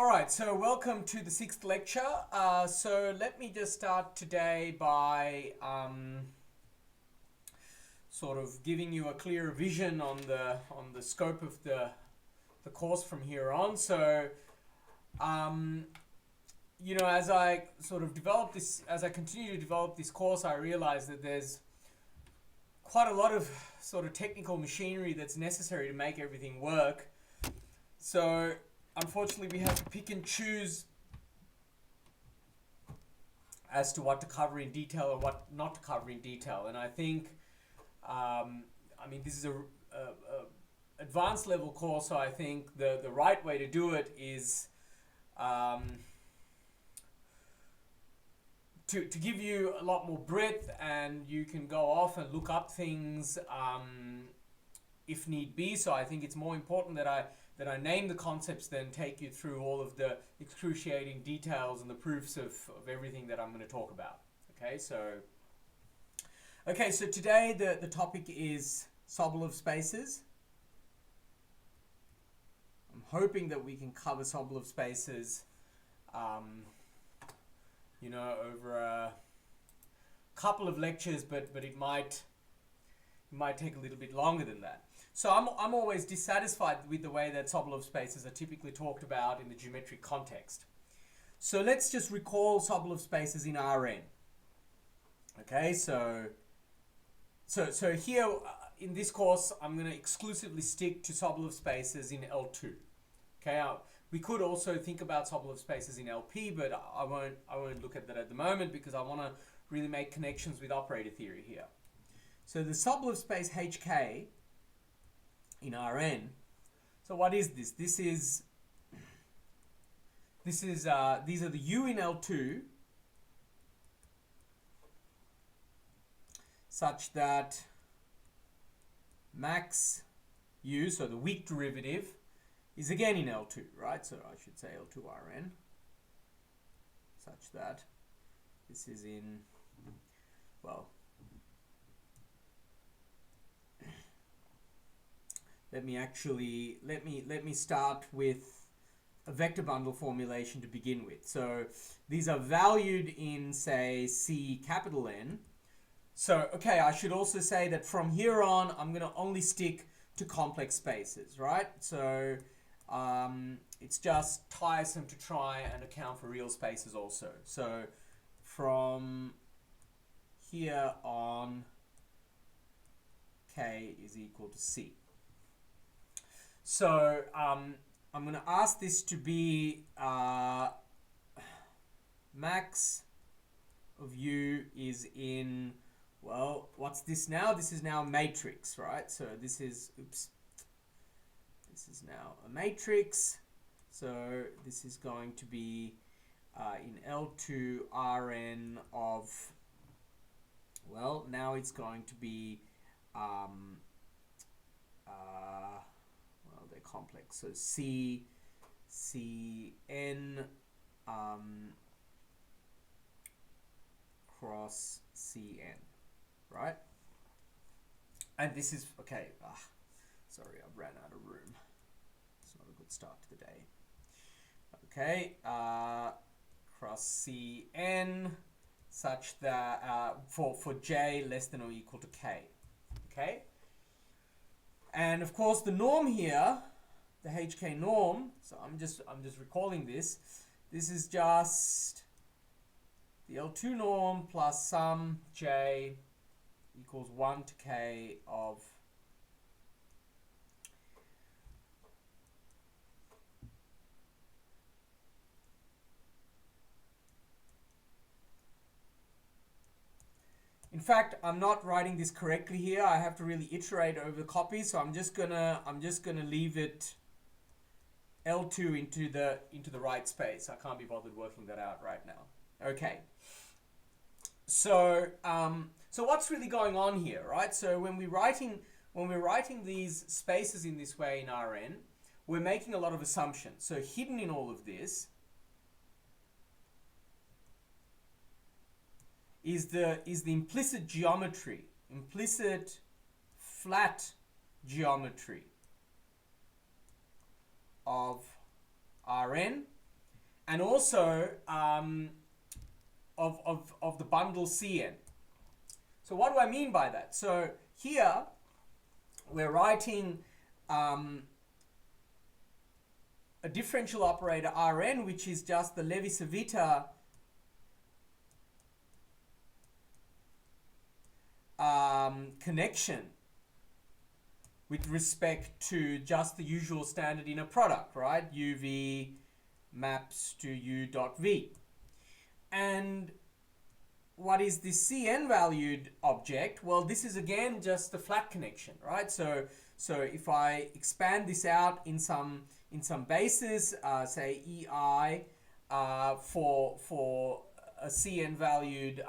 All right, so welcome to the sixth lecture. So let me just start today by sort of giving you a clearer vision on the scope of the course from here on. So as I sort of develop this, as I continue to develop this course, I realize that there's quite a lot of sort of technical machinery that's necessary to make everything work. So unfortunately, we have to pick and choose as to what to cover in detail or what not to cover in detail. And I think, this is a advanced level course, so I think the right way to do it is to give you a lot more breadth, and you can go off and look up things if need be. So I think it's more important that I name the concepts than take you through all of the excruciating details and the proofs of everything that I'm going to talk about. Okay, so today the topic is Sobolev spaces. I'm hoping that we can cover Sobolev spaces over a couple of lectures, but it might take a little bit longer than that. So I'm always dissatisfied with the way that Sobolev spaces are typically talked about in the geometric context. So let's just recall Sobolev spaces in Rn. Okay, so here in this course, I'm going to exclusively stick to Sobolev spaces in L2. Okay, we could also think about Sobolev spaces in LP, but I won't look at that at the moment because I want to really make connections with operator theory here. So the Sobolev space HK in Rn. So what is this? These are the U in L2 such that max U, so the weak derivative, is again in L2, right? So I should say L2 Rn such that this is in, well, let me start with a vector bundle formulation to begin with. So these are valued in, say, C capital N. So, okay, I should also say that from here on, I'm going to only stick to complex spaces, right? So it's just tiresome to try and account for real spaces also. So from here on, K is equal to C. So I'm going to ask this to be max of U is in, well, what's this now? This is now a matrix, right? So this is now a matrix. So this is going to be in L2 Rn of, well, now it's going to be they're complex. So C N cross Cn, right? And this is, okay, sorry, I ran out of room. It's not a good start to the day. Okay, cross Cn such that for j less than or equal to k. Okay? And of course the norm here, the HK norm, so I'm just recalling this. This is just the L2 norm plus some j equals 1 to k of In fact, I'm not writing this correctly here. I have to really iterate over the copy, so I'm just gonna leave it L2 into the right space. I can't be bothered working that out right now. Okay. So what's really going on here, right? So when we're writing these spaces in this way in Rn, we're making a lot of assumptions. So hidden in all of this is the implicit geometry, implicit flat geometry of Rn and also of the bundle Cn. So what do I mean by that? So here we're writing a differential operator Rn, which is just the Levi-Civita connection with respect to just the usual standard inner product, right? UV maps to U dot V. And what is this Cn valued object? Well, this is again just the flat connection, right? So if I expand this out in some bases, say EI for a Cn valued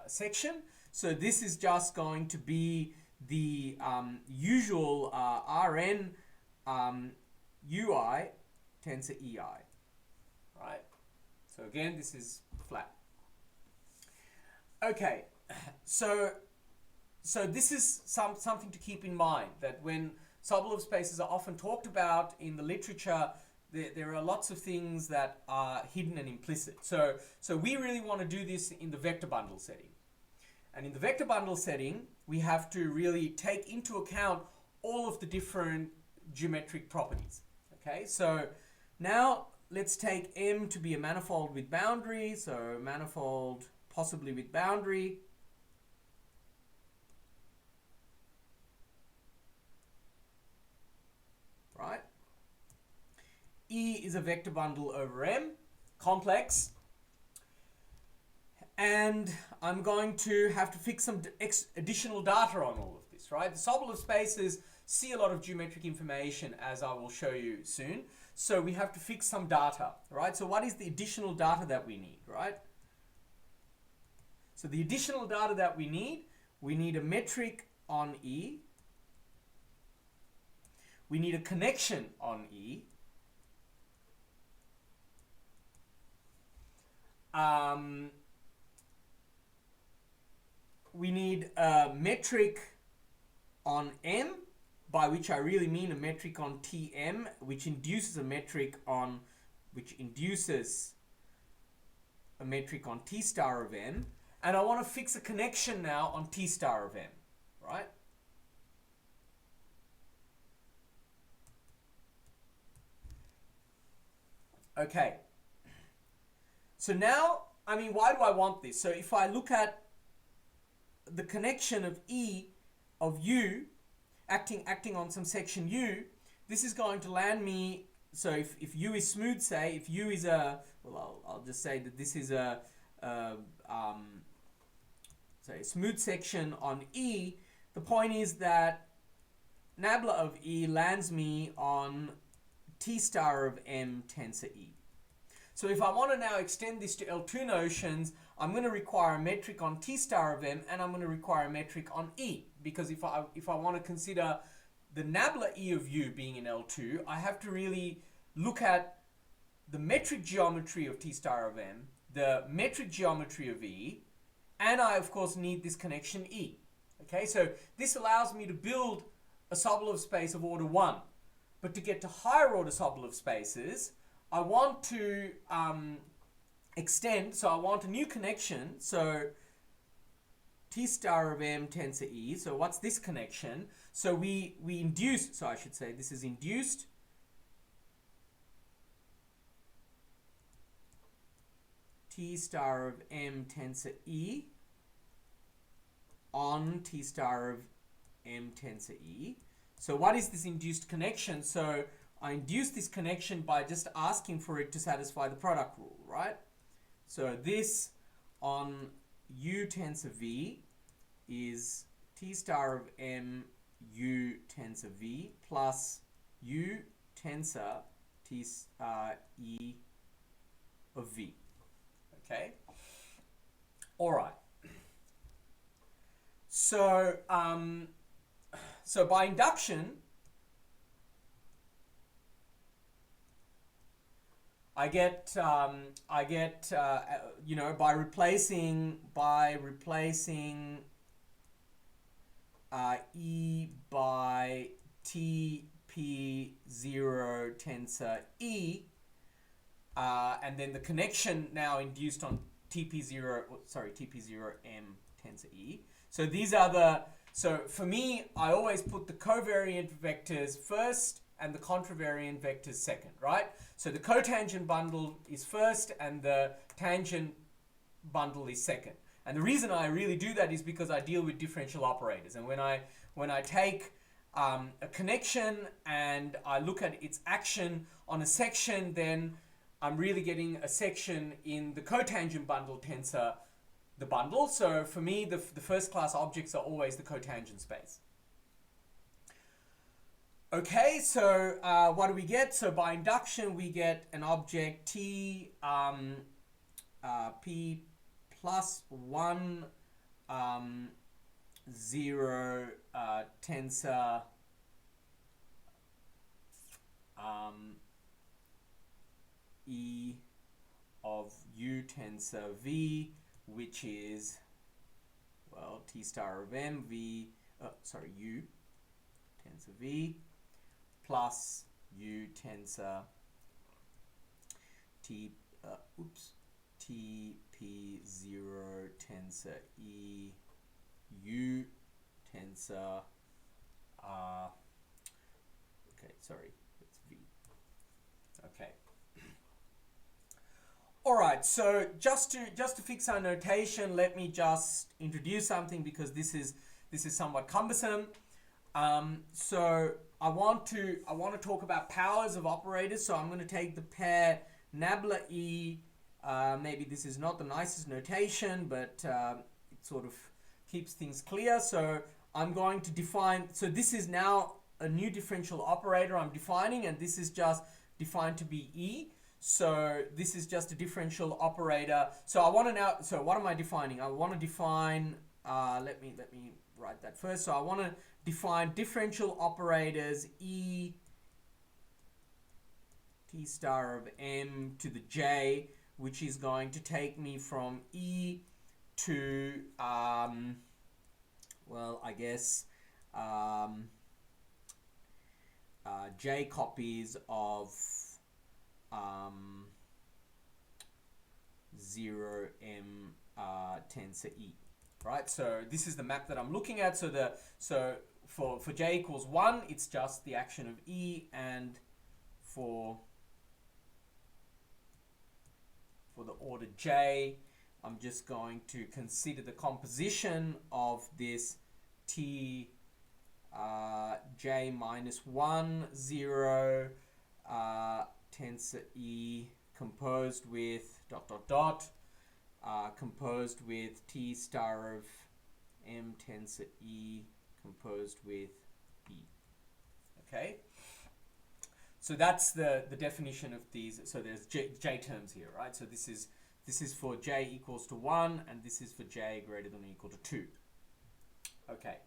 section, so this is just going to be the usual Rn UI tensor EI, right? So again, this is flat. Okay, so this is something to keep in mind, that when Sobolev spaces are often talked about in the literature, there are lots of things that are hidden and implicit. So we really want to do this in the vector bundle setting. And in the vector bundle setting, we have to really take into account all of the different geometric properties. Okay, so now let's take M to be a manifold with boundary, so manifold possibly with boundary. Right? E is a vector bundle over M, complex. And I'm going to have to fix some additional data on all of this, right? The Sobolev spaces see a lot of geometric information, as I will show you soon. So we have to fix some data, right? So what is the additional data that we need, right? So the additional data that we need a metric on E. We need a connection on E. We need a metric on M, by which I really mean a metric on Tm, which induces a metric on T star of M. And I want to fix a connection now on T star of M, right? Okay. So now, I mean, why do I want this? So if I look at the connection of E of U acting on some section U, this is going to land me, so if U is smooth, say, if U is a, well, I'll just say that this is a say smooth section on E, the point is that nabla of E lands me on T star of M tensor E. So if I want to now extend this to L2 notions, I'm going to require a metric on T star of M, and I'm going to require a metric on E, because if I want to consider the nabla E of U being in L2, I have to really look at the metric geometry of T star of M, the metric geometry of E, and I of course need this connection E. Okay, so this allows me to build a Sobolev space of order 1. But to get to higher order Sobolev spaces, I want to extend, so I want a new connection, so T star of M tensor E. So what's this connection? So we induce, so I should say this is induced T star of M tensor E on T star of M tensor E. So what is this induced connection? So I induce this connection by just asking for it to satisfy the product rule, right? So this on U tensor V is T star of M U tensor V plus U tensor T E of V. Okay? All right. So, so by induction, I get you know, by replacing E by TP0 tensor E, and then the connection now induced on TP0M tensor E. So these are so for me, I always put the covariant vectors first and the contravariant vectors second, right? So the cotangent bundle is first and the tangent bundle is second. And the reason I really do that is because I deal with differential operators. And when I take a connection and I look at its action on a section, then I'm really getting a section in the cotangent bundle tensor, the bundle. So for me, the first class objects are always the cotangent space. Okay, so what do we get? So by induction, we get an object T P plus 1 0 tensor E of U tensor V, which is, well, T star of M V, U tensor V plus U tensor TP0 tensor E U tensor that's V. Okay. All right, so just to fix our notation, let me just introduce something because this is somewhat cumbersome. So I want to talk about powers of operators. So I'm going to take the pair nabla E. Maybe this is not the nicest notation, but it sort of keeps things clear. So I'm going to define. So this is now a new differential operator I'm defining, and this is just defined to be E. So this is just a differential operator. So I want to now. So what am I defining? I want to define. Let me write that first. So I want to define differential operators E T star of M to the J, which is going to take me from E to well, I guess J copies of 0M tensor E, right? So this is the map that I'm looking at. So for J equals 1, it's just the action of E, and for the order J, I'm just going to consider the composition of this T J minus 1 0 tensor E composed with composed with T star of M tensor E composed with E. Okay, so that's the definition of these. So there's J terms here, right? So this is for J equals to 1, and this is for J greater than or equal to 2. Okay.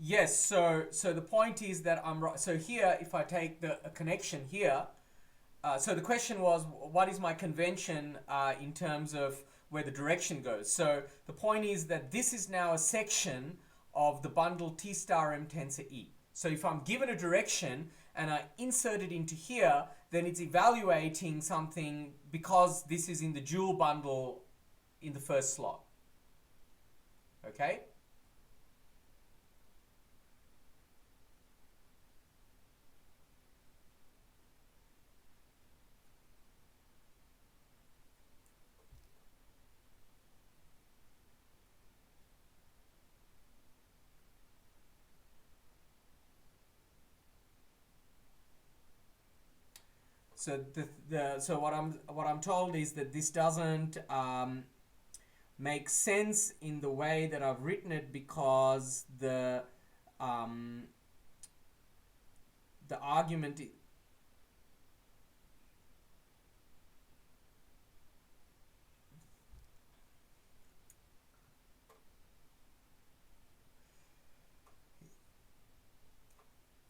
Yes, so the point is that so here, if I take a connection here, so the question was, what is my convention in terms of where the direction goes? So the point is that this is now a section of the bundle T star M tensor E. So if I'm given a direction and I insert it into here, then it's evaluating something because this is in the dual bundle in the first slot. Okay? So so what I'm told is that this doesn't make sense in the way that I've written it because the argument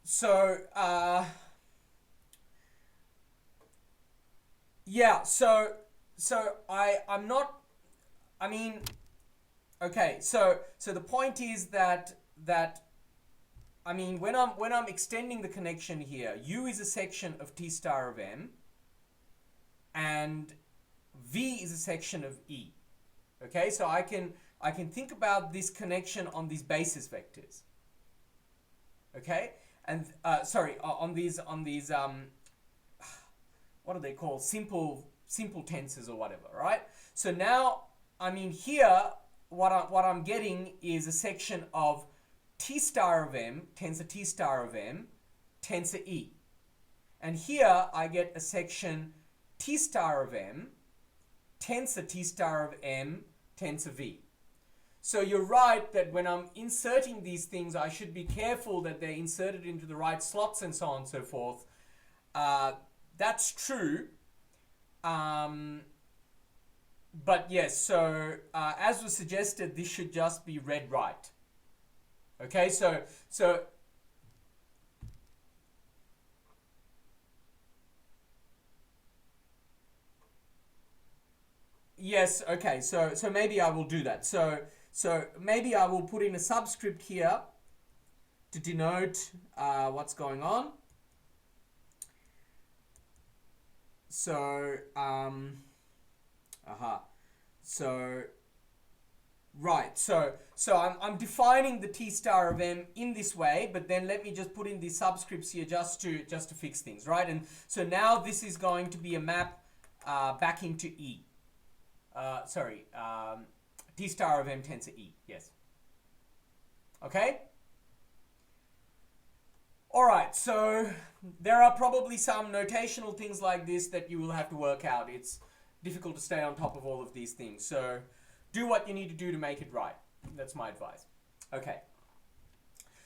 so yeah, so I'm not, I mean, okay, so the point is that I mean, when I'm extending the connection here, U is a section of T star of M, and V is a section of E. Okay, so I can think about this connection on these basis vectors. Okay, and sorry, on these what are they called? Simple tenses or whatever, right? So now, I mean, here what I'm getting is a section of T star of M, tensor T star of M, tensor E. And here I get a section T star of M, tensor T star of M, tensor V. So you're right that when I'm inserting these things, I should be careful that they're inserted into the right slots and so on and so forth. That's true. But yes, so as was suggested, this should just be read right. Okay, so yes, okay, so maybe I will do that. So maybe I will put in a subscript here to denote what's going on. So so right, so I'm defining the T star of M in this way, but then let me just put in these subscripts here just to fix things, right? And so now this is going to be a map back into E. T star of M tensor E, yes. Okay? Alright, so there are probably some notational things like this that you will have to work out. It's difficult to stay on top of all of these things. So do what you need to do to make it right. That's my advice. Okay.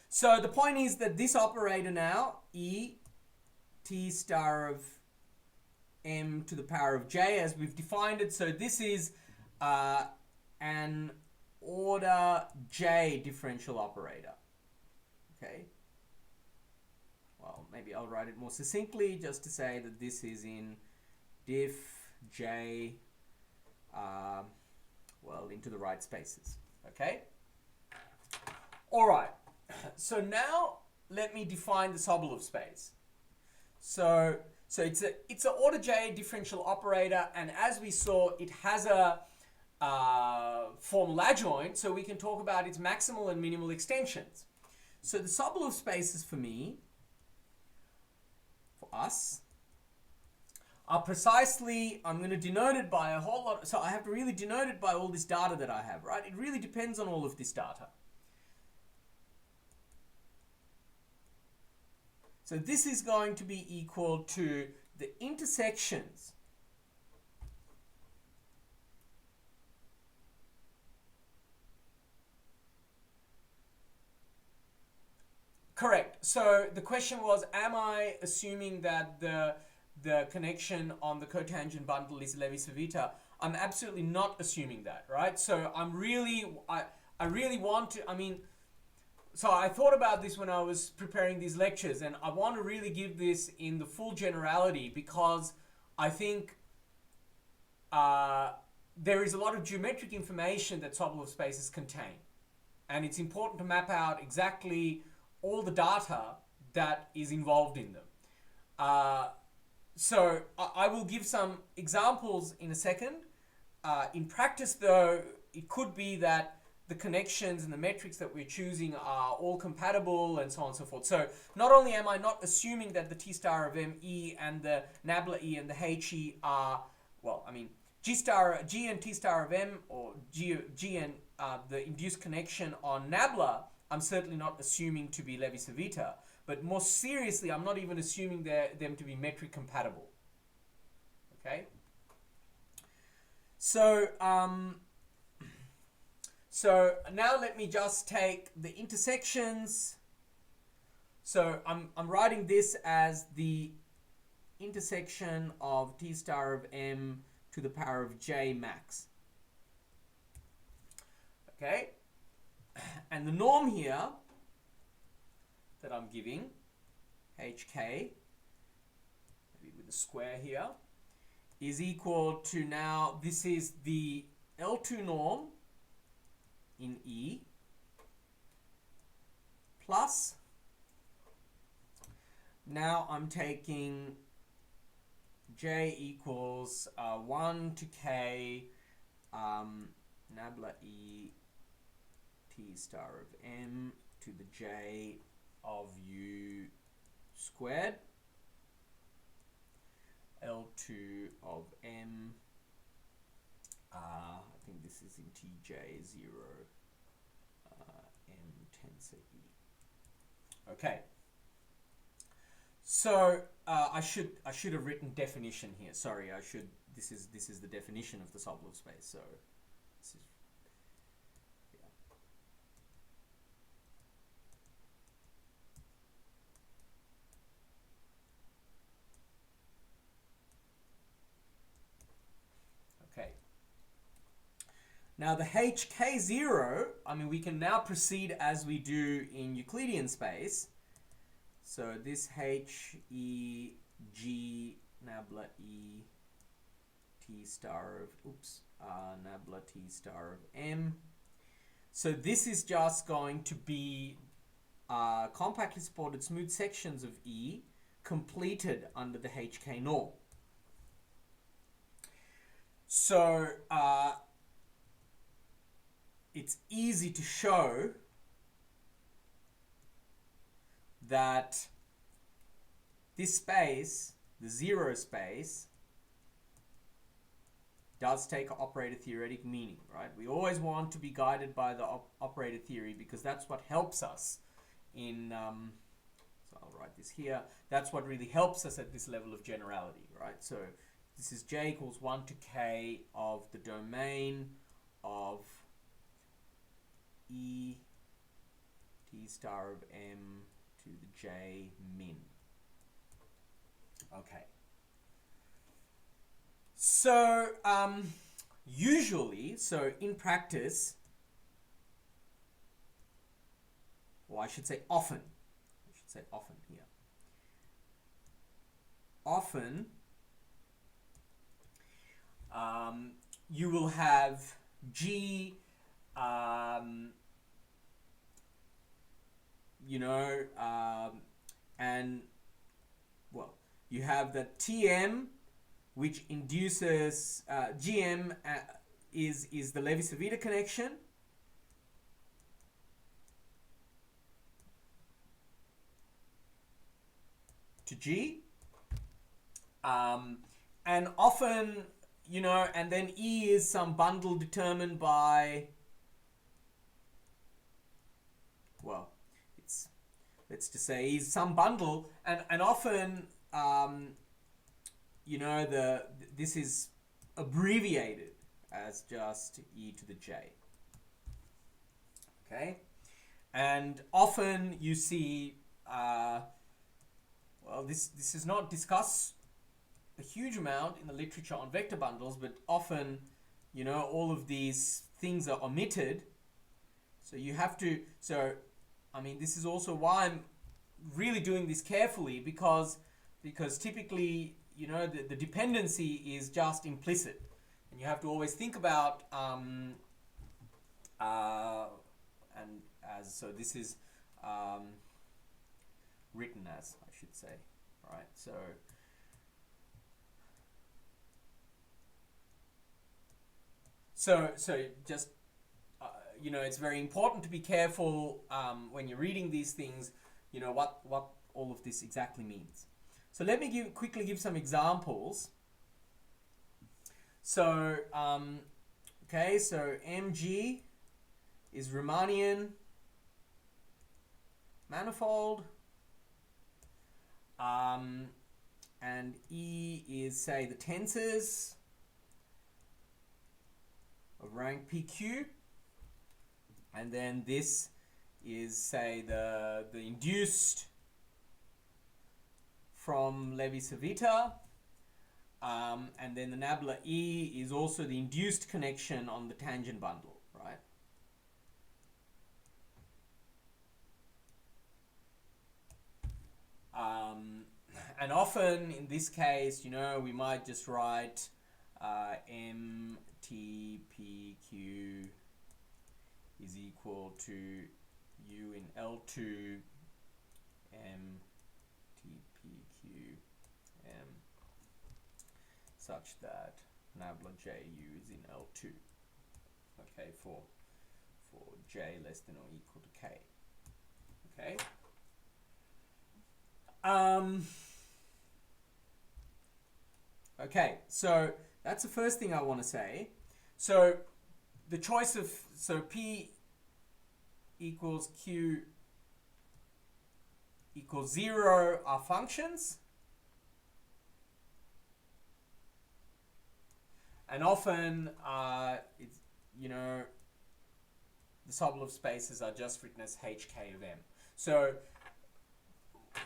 So the point is that this operator now, E, T star of M to the power of J, as we've defined it. So this is an order J differential operator. Okay. Well, maybe I'll write it more succinctly just to say that this is in diff J, well, into the right spaces. Okay? All right. So now let me define the Sobolev space. So it's an order J differential operator, and as we saw, it has a formal adjoint, so we can talk about its maximal and minimal extensions. So the Sobolev spaces for us, are precisely, I'm going to denote it by a whole lot, so I have to really denote it by all this data that I have, right? It really depends on all of this data. So this is going to be equal to the intersections correct. So the question was, am I assuming that the connection on the cotangent bundle is Levi-Civita? I'm absolutely not assuming that, right? So I really want to, I mean, so I thought about this when I was preparing these lectures, and I want to really give this in the full generality because I think there is a lot of geometric information that Sobolev spaces contain. And it's important to map out exactly all the data that is involved in them. So I will give some examples in a second. In practice, though, it could be that the connections and the metrics that we're choosing are all compatible and so on and so forth. So not only am I not assuming that the T star of ME and the nabla E and the HE are, well, I mean, G and T star of M, or G and the induced connection on nabla, I'm certainly not assuming to be Levi-Civita. But more seriously, I'm not even assuming them to be metric compatible. Okay? So now let me just take the intersections. So I'm writing this as the intersection of T star of M to the power of J max. Okay? And the norm here that I'm giving HK, maybe with a square here, is equal to, now this is the L2 norm in E plus, now I'm taking J equals 1 to K nabla E T star of M to the J of U squared L2 of M, I think this is in TJ0 M tensor E. Okay, so I should have written definition here. Sorry, I should. This is the definition of the Sobolev space. So this is, yeah. Okay. Now the HK0, I mean, we can now proceed as we do in Euclidean space. So this H, E, G, nabla E, T star of, nabla T star of M. So this is just going to be compactly supported smooth sections of E completed under the HK norm. So it's easy to show that this space, the zero space, does take an operator theoretic meaning, right? We always want to be guided by the operator theory because that's what helps us in, so I'll write this here, that's what really helps us at this level of generality, right? So this is J equals 1 to K of the domain of E T star of M to the J min. Okay. So usually, so in practice, or I should say often, here. Often, you will have G, and well, you have the TM, which induces GM is the Levi-Civita connection. To G. And often, and then E is some bundle determined by, well, it's, let's just say is some bundle, and often, this is abbreviated as just E to the J. Okay, and often you see, well, this is not discussed a huge amount in the literature on vector bundles, but often, all of these things are omitted. So you have to, I mean, this is also why I'm really doing this carefully, because typically, the dependency is just implicit, and you have to always think about, and as, so this is written as, I should say, right? So just, it's very important to be careful when you're reading these things, what all of this exactly means. So let me quickly give some examples. So, okay, so Mg is Riemannian manifold, and E is, say, the tensors of rank PQ, and then this is, say, the induced from Levi-Civita, and then the nabla E is also the induced connection on the tangent bundle, right? And often in this case, you know, we might just write MTPQ is equal to U in L2 MTPQ M such that nabla JU is in L2. Okay, for J less than or equal to K. Okay. Okay, so that's the first thing I want to say. So the choice of, so P equals Q equals 0 are functions. And often, it's, you know, the Sobolev spaces are just written as HK of M. So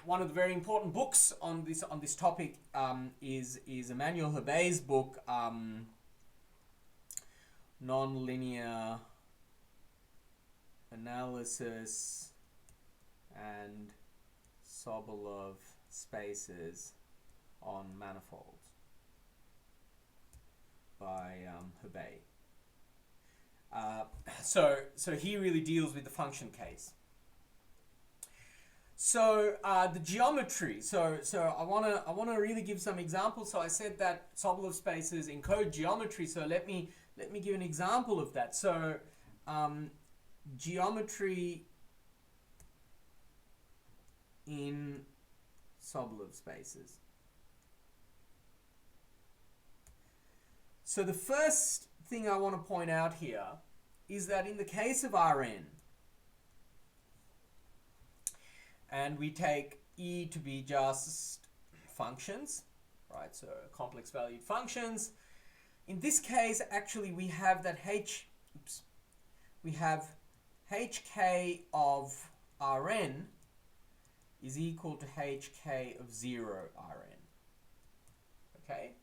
one of the very important books on this topic is Emmanuel Hebei's book, Nonlinear Analysis and Sobolev Spaces on Manifolds by Hebei. So he really deals with the function case. So the geometry. So I wanna really give some examples. So I said that Sobolev spaces encode geometry. So let me give an example of that. So geometry in Sobolev spaces. So the first thing I want to point out here is that in the case of Rn, and we take E to be just functions, right? So complex valued functions. In this case, actually, we have that we have hk of Rn is equal to hk of 0 Rn. Okay?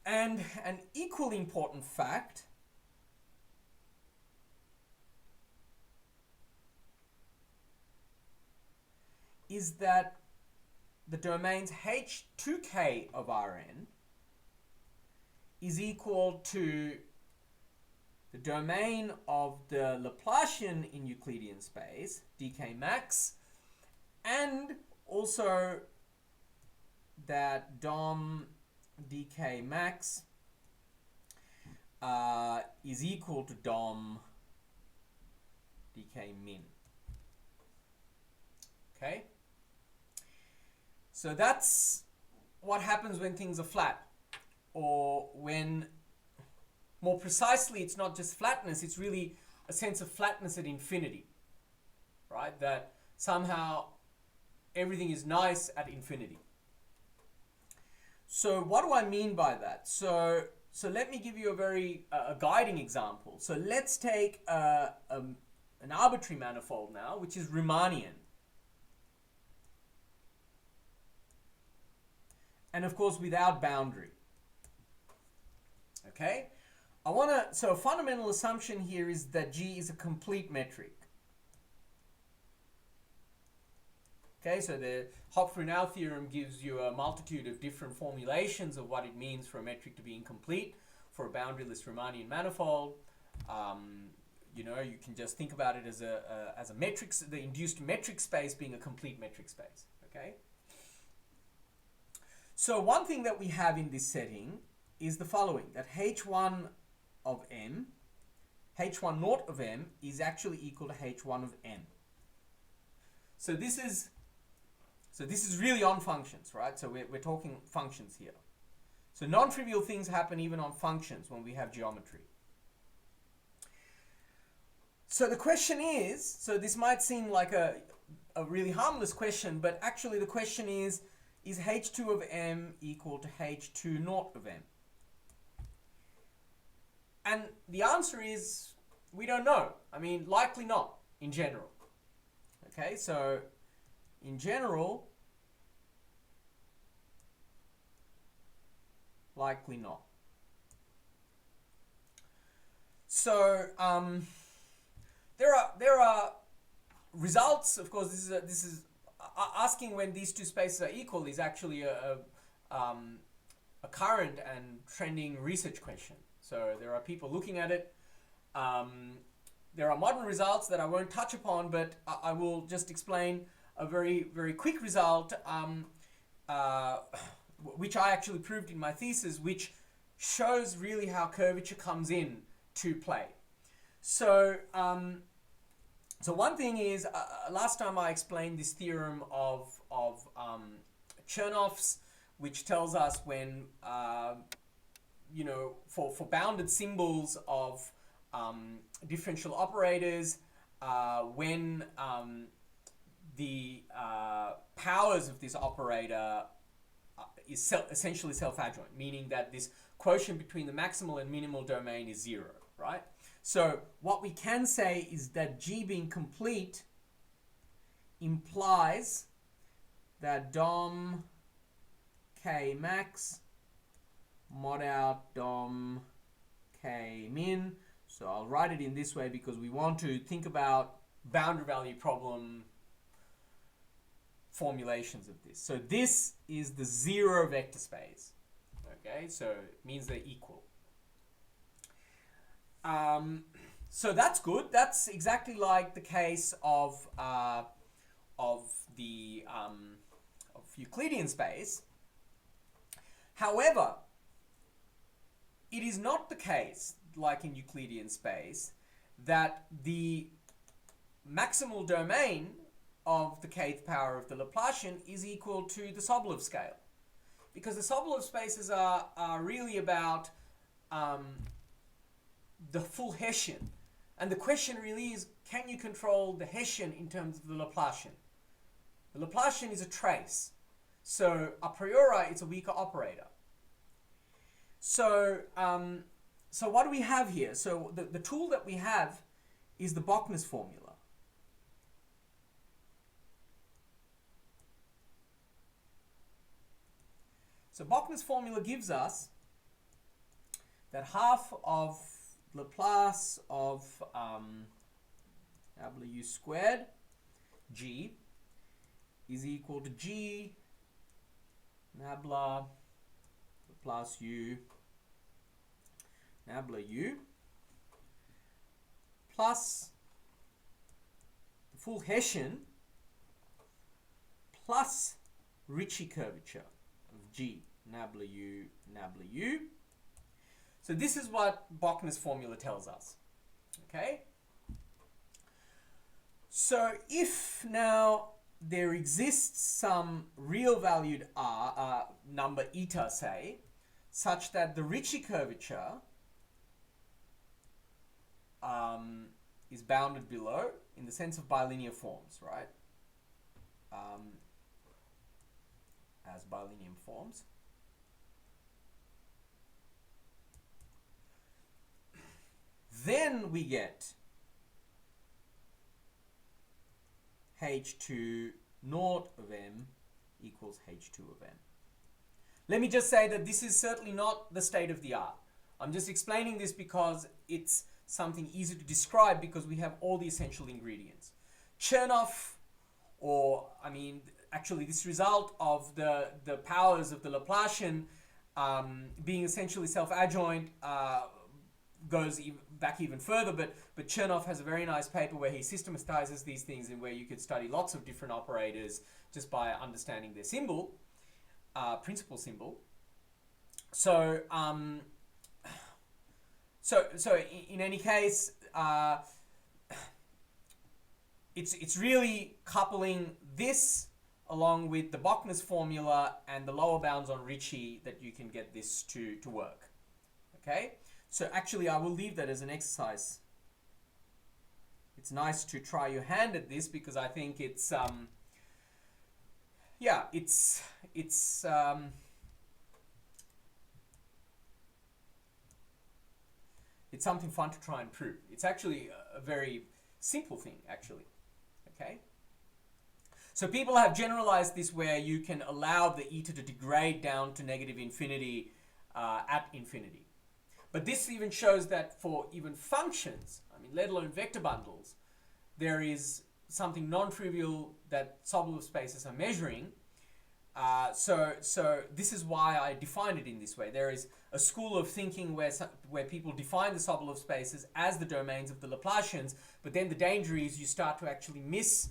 And an equally important fact is that the domains h2k of Rn is equal to the domain of the Laplacian in Euclidean space, dk max, and also that dom dk max is equal to dom dk min. Okay? So that's what happens when things are flat, or when, more precisely, it's not just flatness, it's really a sense of flatness at infinity, right? That somehow everything is nice at infinity. So what do I mean by that? So let me give you a very a guiding example. So let's take an arbitrary manifold now, which is Riemannian. And of course without boundary. Okay? So a fundamental assumption here is that G is a complete metric. Okay, so the Hopf-Runau theorem gives you a multitude of different formulations of what it means for a metric to be incomplete for a boundaryless Riemannian manifold. You know, you can just think about it as a metric, the induced metric space being a complete metric space. Okay. So one thing that we have in this setting is the following: that h1 of m, h1 naught of m is actually equal to h1 of m. So this is really on functions, right? So we're talking functions here. So non-trivial things happen even on functions when we have geometry. So the question is, so this might seem like a really harmless question, but actually the question is h2 of m equal to h2 naught of m? And the answer is, we don't know. I mean, likely not, in general. Okay, so in general, likely not. So there are results. Of course, this is asking when these two spaces are equal is actually a current and trending research question. So there are people looking at it. There are modern results that I won't touch upon, but I will just explain a very, very quick result, which I actually proved in my thesis, which shows really how curvature comes in to play. So, so one thing is, last time I explained this theorem of Chernoff's, which tells us when, you know, for bounded symbols of differential operators, when the powers of this operator is essentially self-adjoint, meaning that this quotient between the maximal and minimal domain is 0, right? So what we can say is that G being complete implies that dom K max mod out dom K min. So I'll write it in this way because we want to think about boundary value problem formulations of this. So this is the 0 vector space. Okay, so it means they're equal. So that's good. That's exactly like the case of Euclidean space. However, it is not the case, like in Euclidean space, that the maximal domain of the kth power of the Laplacian is equal to the Sobolev scale. Because the Sobolev spaces are really about the full Hessian. And the question really is, can you control the Hessian in terms of the Laplacian? The Laplacian is a trace. So a priori, it's a weaker operator. So, so what do we have here? So the tool that we have is the Bochner's formula. So Bochner's formula gives us that half of Laplace of W squared G is equal to G nabla Laplace U nabla U plus the full Hessian plus Ricci curvature of G nabla U nabla U. So this is what Bochner's formula tells us. Okay? So if now there exists some real valued R, number eta say, such that the Ricci curvature is bounded below in the sense of bilinear forms, right? As bilinear forms. Then we get H2 naught of M equals H2 of M. Let me just say that this is certainly not the state of the art. I'm just explaining this because it's something easy to describe because we have all the essential ingredients. Chernoff, or I mean, actually this result of the powers of the Laplacian being essentially self-adjoint goes back even further, but Chernoff has a very nice paper where he systematizes these things and where you could study lots of different operators just by understanding their symbol, principal symbol. So, so in any case, it's really coupling this along with the Bochner's formula and the lower bounds on Ricci that you can get this to work. Okay? So actually, I will leave that as an exercise. It's nice to try your hand at this because I think it's, yeah, it's something fun to try and prove. It's actually a very simple thing, actually. Okay. So people have generalized this where you can allow the eta to degrade down to negative infinity at infinity. But this even shows that for even functions, I mean, let alone vector bundles, there is something non-trivial that Sobolev spaces are measuring. So this is why I define it in this way. There is a school of thinking where people define the Sobolev spaces as the domains of the Laplacians, but then the danger is you start to actually miss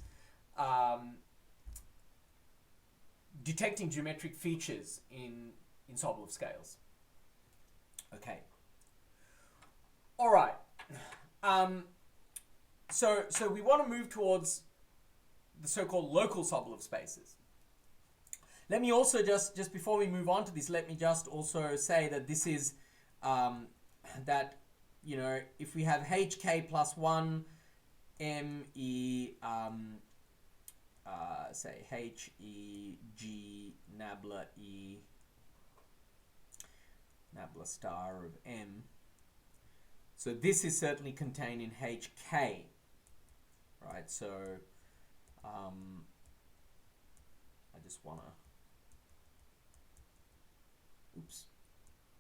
detecting geometric features in Sobolev scales. Okay. All right. So we want to move towards the so-called local Sobolev spaces. Let me also just before we move on to this, let me just also say that this is that, you know, if we have hk plus 1 me say h e g nabla e nabla star of m, so this is certainly contained in hk, right? So I just want to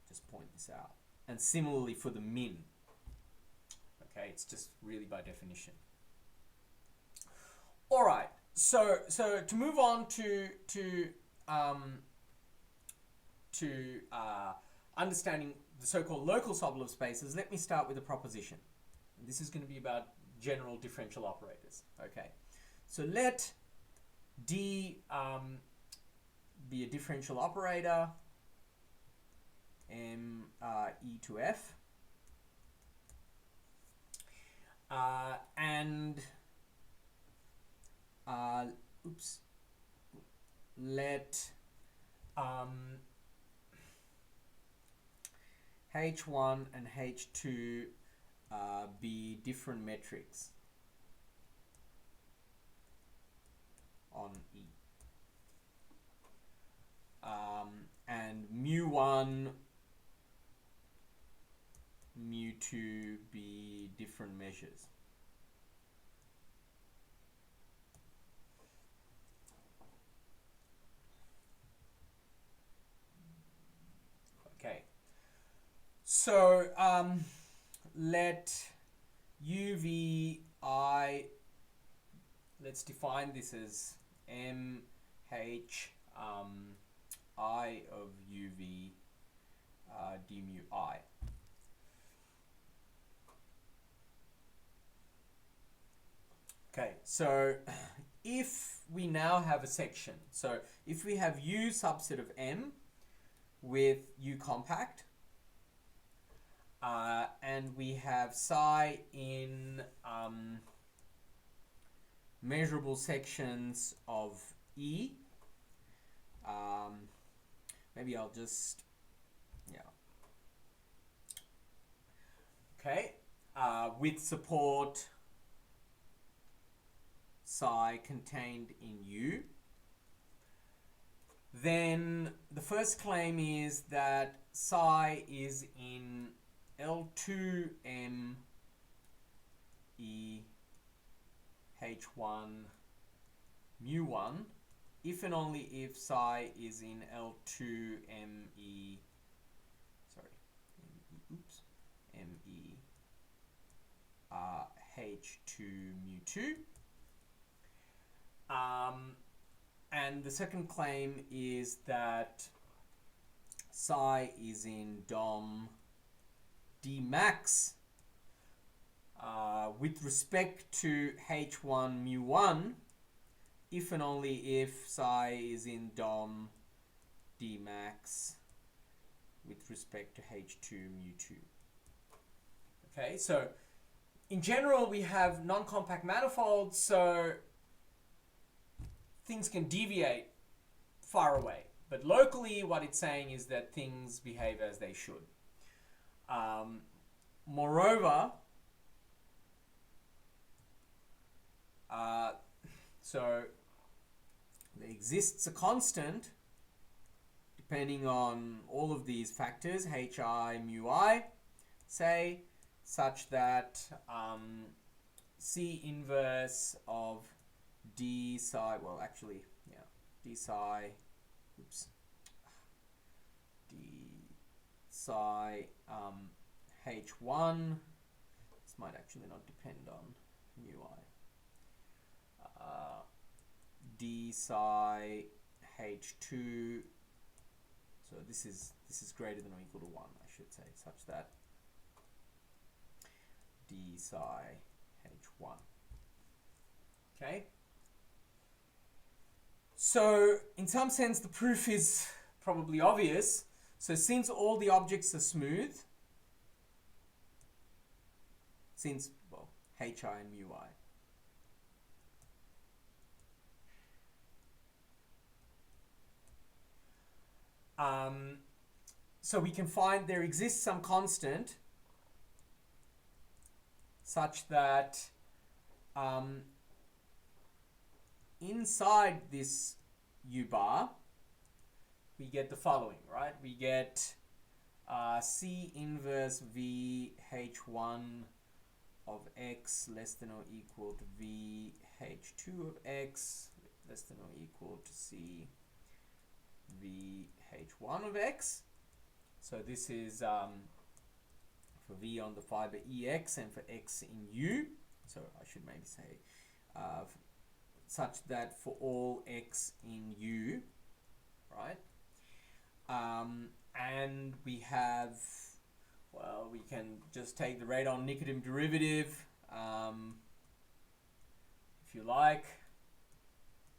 just point this out. And similarly for the min. Okay, it's just really by definition. All right. So to move on to understanding the so-called local Sobolev spaces, let me start with a proposition. And this is going to be about general differential operators. Okay. So let D be a differential operator, M e to f, and let H1 and H2 be different metrics on E. And mu1, mu2 be different measures. Okay. So let uvi, let's define this as m h I of uv d mu I. Okay, so if we now have a section, so if we have U subset of M with U compact, and we have psi in measurable sections of E, maybe I'll just, yeah. Okay, with support psi contained in U, then the first claim is that psi is in L2 M E H1 mu1 if and only if psi is in L2 M E H2 mu2. And the second claim is that psi is in DOM D max with respect to H1 mu1 if and only if psi is in DOM D max with respect to H2 mu2. Okay, so in general we have non-compact manifolds, so things can deviate far away. But locally, what it's saying is that things behave as they should. Moreover, so there exists a constant depending on all of these factors, hi, mu I, say, such that C inverse of d psi, well actually, yeah, d psi, d psi h1, this might actually not depend on mu I, d psi h2. So this is greater than or equal to 1, I should say, such that d psi h1. Okay. So in some sense, the proof is probably obvious. So since all the objects are smooth, since, well, hi and mu I, so we can find there exists some constant such that inside this u bar, we get the following, right? We get C inverse V H1 of x less than or equal to V H2 of x less than or equal to C V H1 of x. So this is for V on the fiber EX and for x in U. So I should maybe say such that for all x in U, right? And we have, well, we can just take the radon-Nikodym derivative, if you like.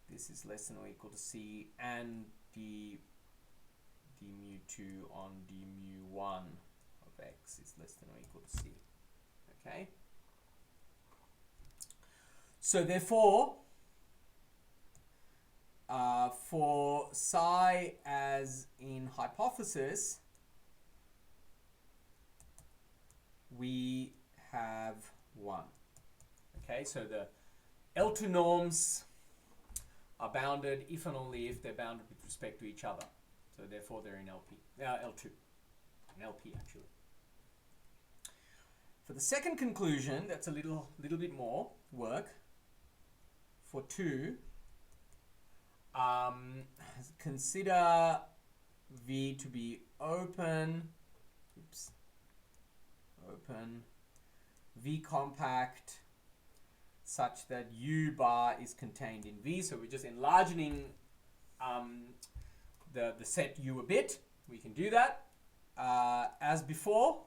This is less than or equal to C, and d mu2 on d mu1 of x is less than or equal to C. Okay? So therefore, for psi as in hypothesis, we have 1. Okay, so the L2 norms are bounded if and only if they're bounded with respect to each other. So therefore they're in LP, L2, in LP actually. For the second conclusion, that's a little bit more work. For 2, consider V to be open, open, V compact, such that U bar is contained in V. So we're just enlarging the set U a bit. We can do that. As before,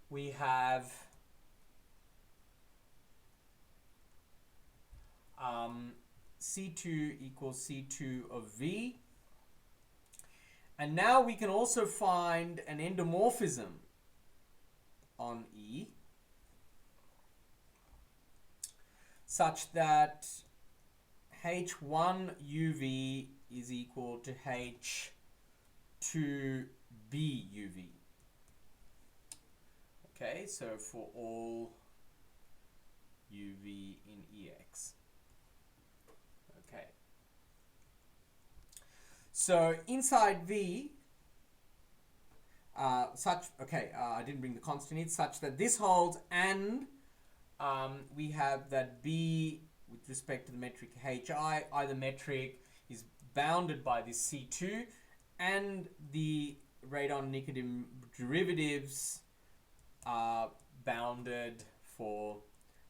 we have C2 equals C2 of V. And now we can also find an endomorphism on E such that H1 UV is equal to H2 B UV. Okay, so for all UV in EX. Okay. So inside V, I didn't bring the constant in, such that this holds, and we have that B with respect to the metric HI, either metric is bounded by this C2, and the radon-Nikodym derivatives are bounded for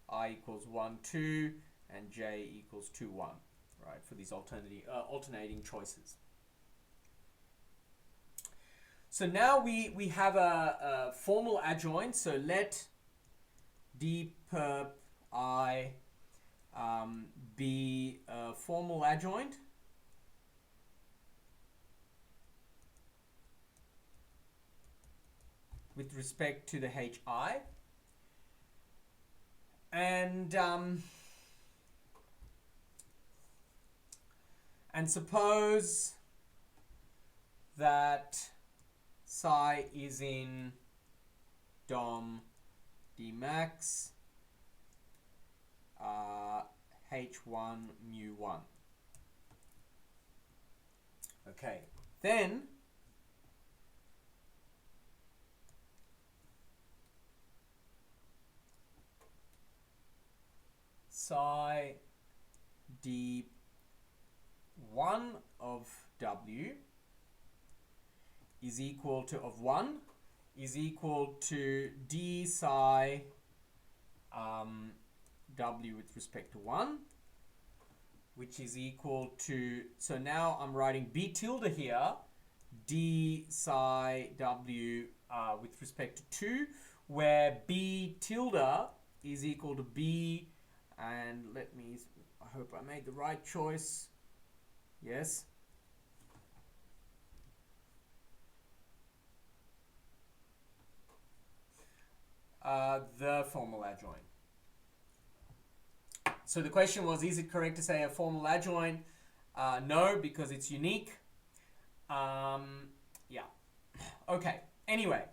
I equals 1, 2, and J equals 2, 1, right, for these alternating choices. So now we have a formal adjoint, so let D perp I be a formal adjoint. With respect to the HI. And suppose that psi is in DOM D max H1 mu 1. Okay, then psi d1 of W is equal to d psi w with respect to 1, which is equal to, so now I'm writing b tilde here, d psi w with respect to 2, where b tilde is equal to b, and let me, I hope I made the right choice. Yes. The formal adjoint. So the question was, is it correct to say a formal adjoint? No, because it's unique. Yeah. Okay. Anyway,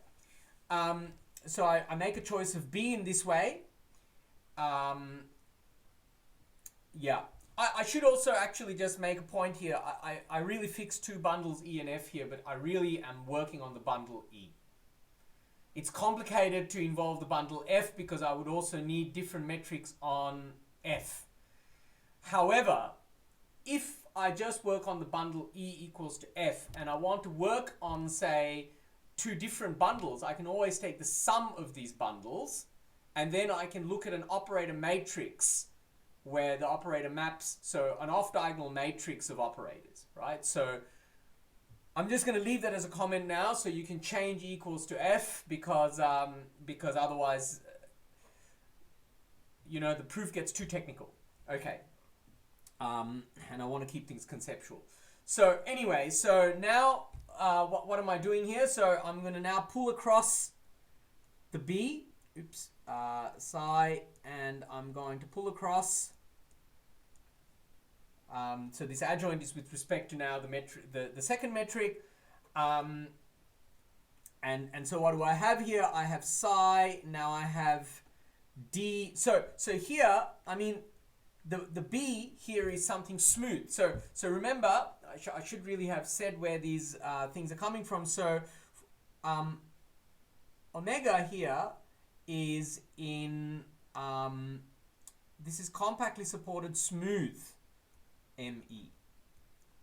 so I make a choice of B in this way. Yeah. I should also actually just make a point here. I really fixed two bundles E and F here, but I really am working on the bundle E. It's complicated to involve the bundle F because I would also need different metrics on F. However, if I just work on the bundle E equals to F and I want to work on, say, two different bundles, I can always take the sum of these bundles and then I can look at an operator matrix where the operator maps, so an off-diagonal matrix of operators, right? So I'm just going to leave that as a comment now, so you can change E equals to F because otherwise, you know, the proof gets too technical. Okay. And I want to keep things conceptual. So anyway, so now what am I doing here? So I'm going to now pull across the B, psi, and I'm going to pull across. So this adjoint is with respect to now the metric, the second metric, and so what do I have here? I have psi. Now I have D. So here, I mean, the B here is something smooth. So remember, I should really have said where these things are coming from. So omega here is in this is compactly supported smooth ME.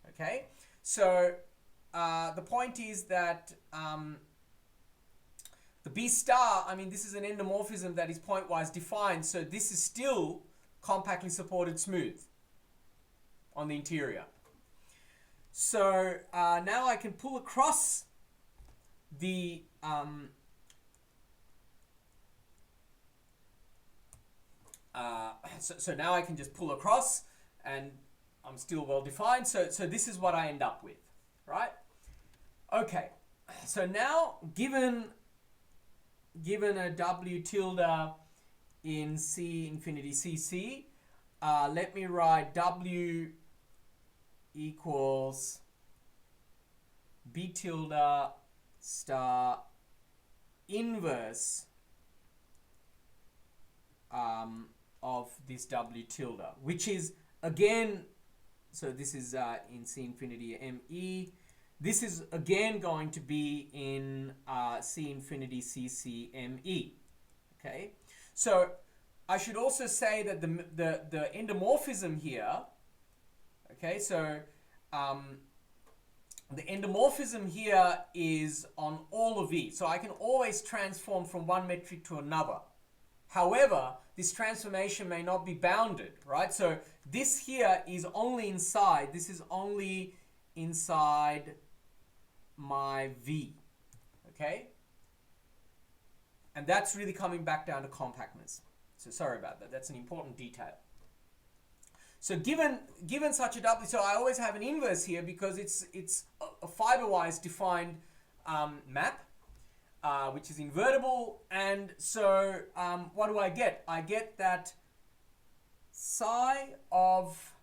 Okay, so the point is that the B star, I mean, this is an endomorphism that is pointwise defined, so this is still compactly supported smooth on the interior. So now I can pull across the so now I can just pull across and I'm still well defined. So this is what I end up with, right? Okay, so now given a W tilde in C infinity CC, let me write W equals B tilde star inverse of this W tilde, which is again, so this is in C infinity ME. This is again going to be in C infinity CC ME. Okay, so I should also say that the endomorphism here, okay, so the endomorphism here is on all of E. So I can always transform from one metric to another. However, this transformation may not be bounded, right? So this here is only inside, this is only inside my V, okay? And that's really coming back down to compactness. So sorry about that, that's an important detail. So given such a W, so I always have an inverse here because it's a fiber-wise defined map, which is invertible, and so what do I get? I get that psi of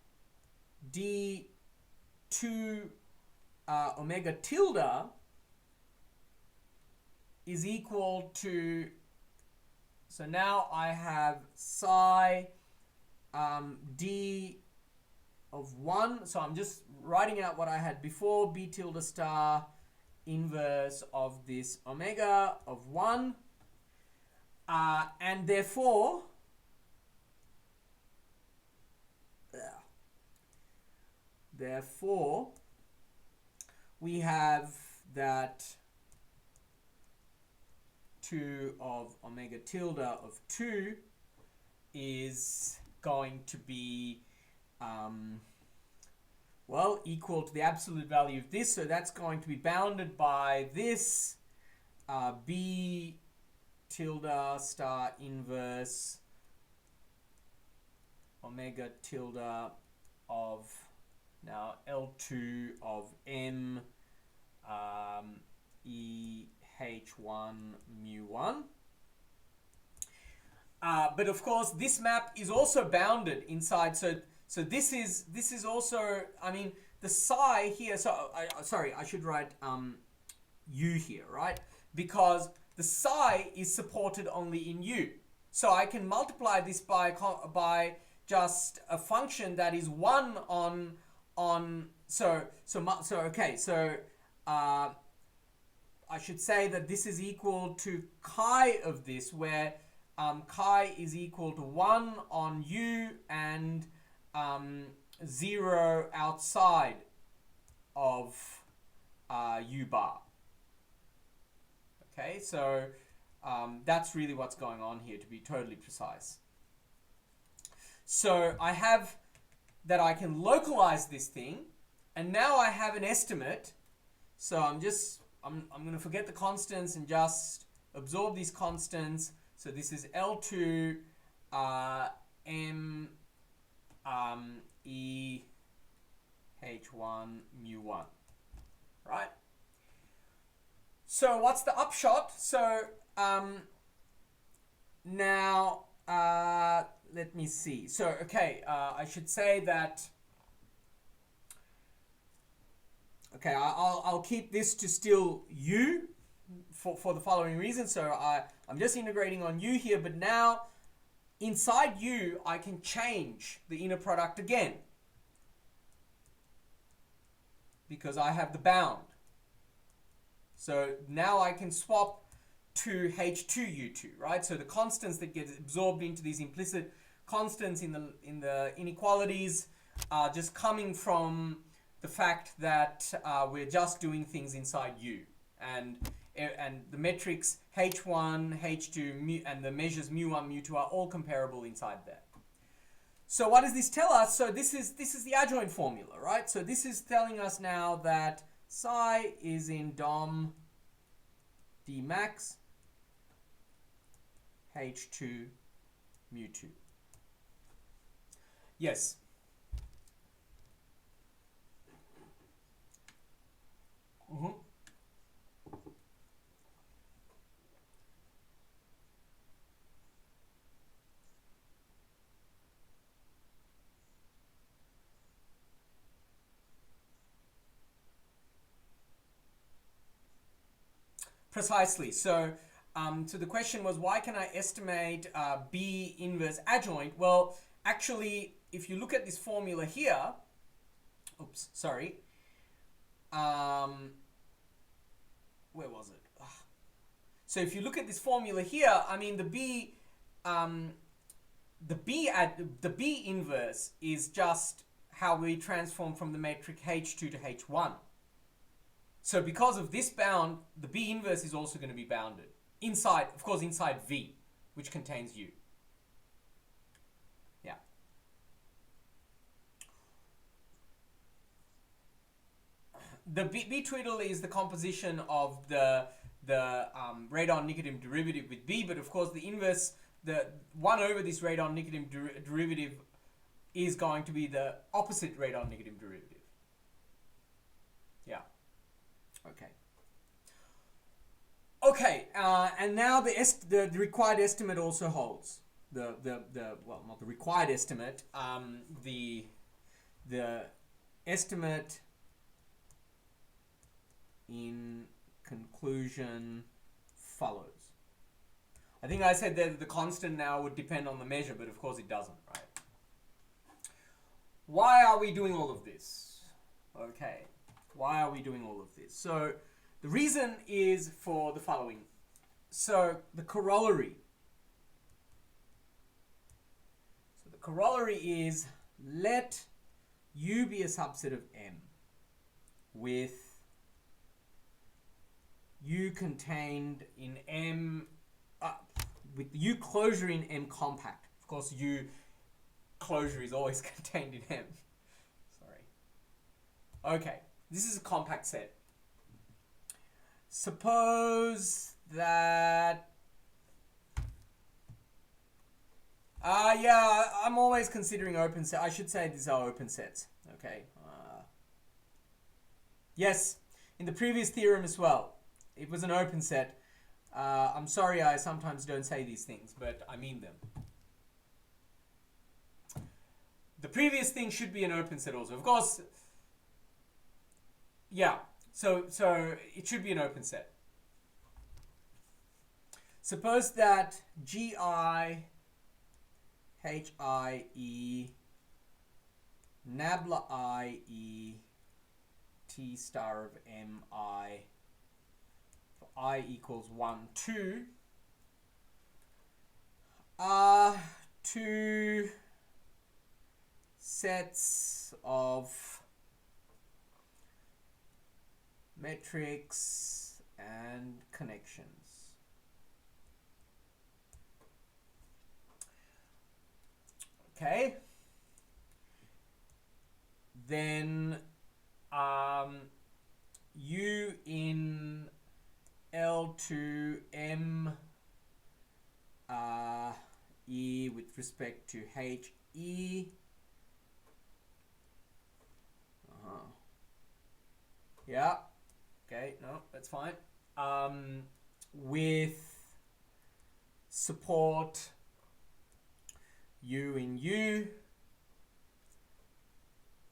D2 omega tilde is equal to, so now I have psi D of 1, so I'm just writing out what I had before, B tilde star inverse of this omega of 1, and therefore we have that 2 of omega tilde of 2 is going to be well, equal to the absolute value of this. So that's going to be bounded by this B tilde star inverse omega tilde of now L2 of M E H1 mu1. But of course, this map is also bounded inside. So this is also, I mean, the psi here. So sorry, I should write U here, right? Because the psi is supported only in U. So I can multiply this by just a function that is 1 on okay. So I should say that this is equal to chi of this, where chi is equal to 1 on U and 0 outside of U bar. Okay, so that's really what's going on here, to be totally precise. So I have that I can localize this thing, and now I have an estimate. So I'm going to forget the constants and just absorb these constants. So this is L2 M E H1 mu1, right? So what's the upshot? So now let me see. So okay, I should say that. Okay, I'll keep this to still U for the following reason. So I'm just integrating on U here, but now inside U I can change the inner product again because I have the bound. So now I can swap to H2U2, right? So the constants that get absorbed into these implicit constants in the inequalities are just coming from the fact that we're just doing things inside U, and the metrics H1, H2, mu, and the measures mu1, mu2 are all comparable inside there. So what does this tell us? So this is the adjoint formula, right? So this is telling us now that psi is in dom d max H2 mu2. Yes. Mm-hmm. Precisely. So the question was, why can I estimate B inverse adjoint? Well, actually, if you look at this formula here, oops, sorry. Where was it? So if you look at this formula here, I mean the B inverse is just how we transform from the metric H2 to H1. So because of this bound, the B inverse is also going to be bounded inside, of course, inside V, which contains U. Yeah. The B twiddle is the composition of the radon-Nicodim derivative with B, but of course the inverse, the 1 over this radon-Nicodim derivative is going to be the opposite radon-Nicodim derivative. Yeah. Okay. Okay, and now the required estimate also holds. Well, not the required estimate. The estimate in conclusion follows. I think I said that the constant now would depend on the measure, but of course it doesn't, right? Why are we doing all of this? Okay, why are we doing all of this? So the reason is for the following. So the corollary. So the corollary is, let U be a subset of M with U contained in M, with U closure in M compact. Of course, U closure is always contained in M. Sorry. Okay, this is a compact set. Suppose that... yeah, I'm always considering open set. I should say these are open sets. Okay. Yes, in the previous theorem as well, it was an open set. I'm sorry I sometimes don't say these things, but I mean them. The previous thing should be an open set also. Of course, yeah, so it should be an open set. Suppose that GI, HIE, nabla IE, T star of MI, for I equals 1, 2, are two sets of metrics and connections. Okay. Then U in L2M E with respect to HE. Yeah. Okay, no, that's fine. With support U in U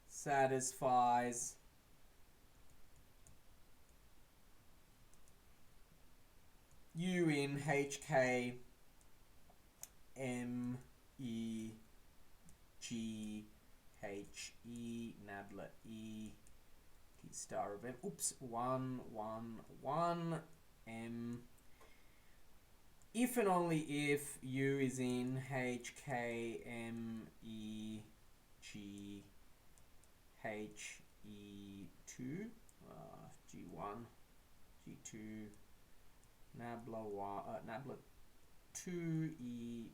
satisfies U in HK M E G H E nabla E T star of M. Oops, 1 1 1 M. If and only if U is in HK M E G H E2 G1 G2 nabla 2 E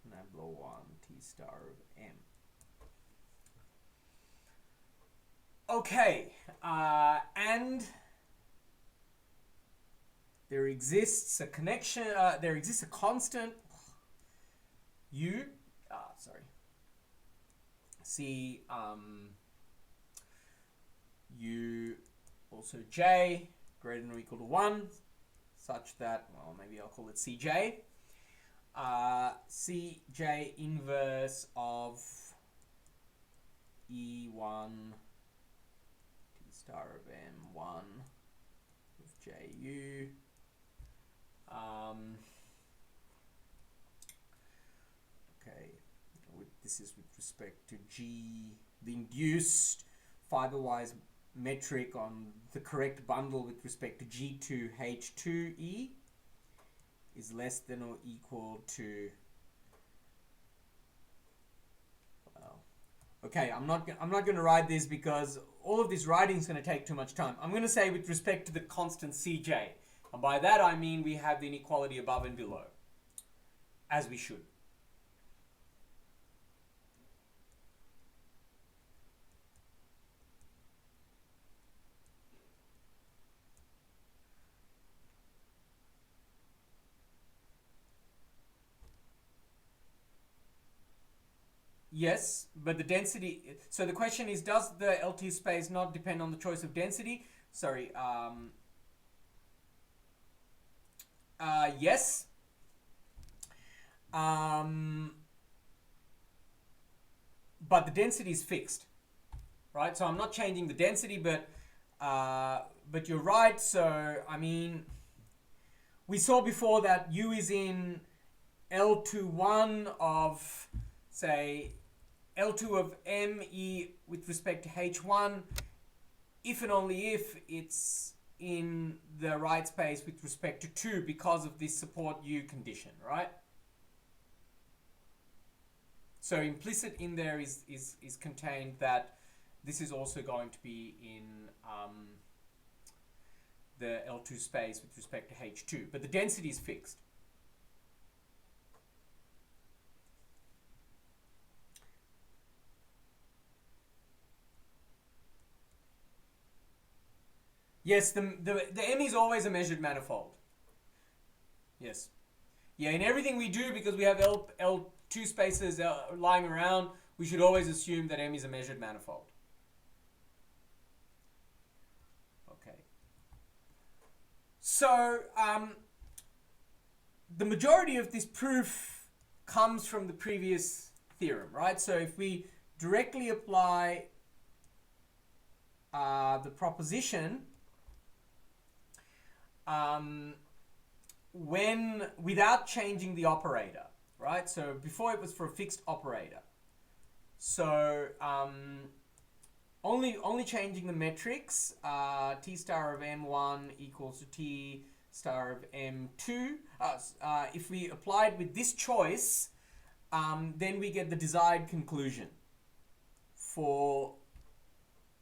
nabla 1 T star of M. Okay, and there exists a connection, there exists a constant U, C, U also J greater than or equal to 1, such that, well, maybe I'll call it Cj. Cj inverse of E1 T star of M1 of Ju. Okay, this is with respect to G, the induced fiber-wise metric on the correct bundle with respect to G2H2E is less than or equal to, well, okay, I'm not going to write this because all of this writing is going to take too much time. I'm going to say with respect to the constant Cj, and by that I mean we have the inequality above and below, as we should. Yes, but the density, so the question is, does the LT space not depend on the choice of density? Sorry, yes. But the density is fixed, right? So I'm not changing the density, but you're right. So, I mean, we saw before that U is in L21 of, say, L2 of ME with respect to H1, if and only if it's in the right space with respect to 2 because of this support U condition, right? So implicit in there is contained that this is also going to be in the L2 space with respect to H2, but the density is fixed. Yes, the M is always a measured manifold. Yes. Yeah, in everything we do, because we have L2 spaces lying around, we should always assume that M is a measured manifold. Okay. So, the majority of this proof comes from the previous theorem, right? So if we directly apply the proposition when without changing the operator, right? So before it was for a fixed operator. So only changing the metrics, t star of m1 equals to t star of m2. If we applied with this choice, then we get the desired conclusion for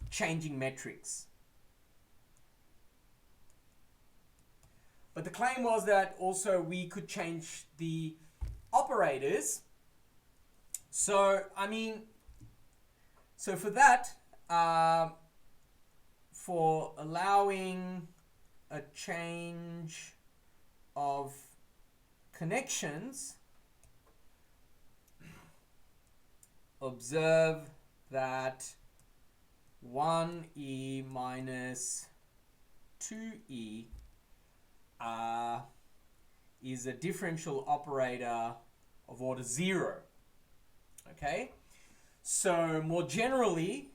changing metrics. But the claim was that also we could change the operators. So, I mean, so for that, for allowing a change of connections, observe that 1e minus 2e is a differential operator of order 0. Okay? So more generally,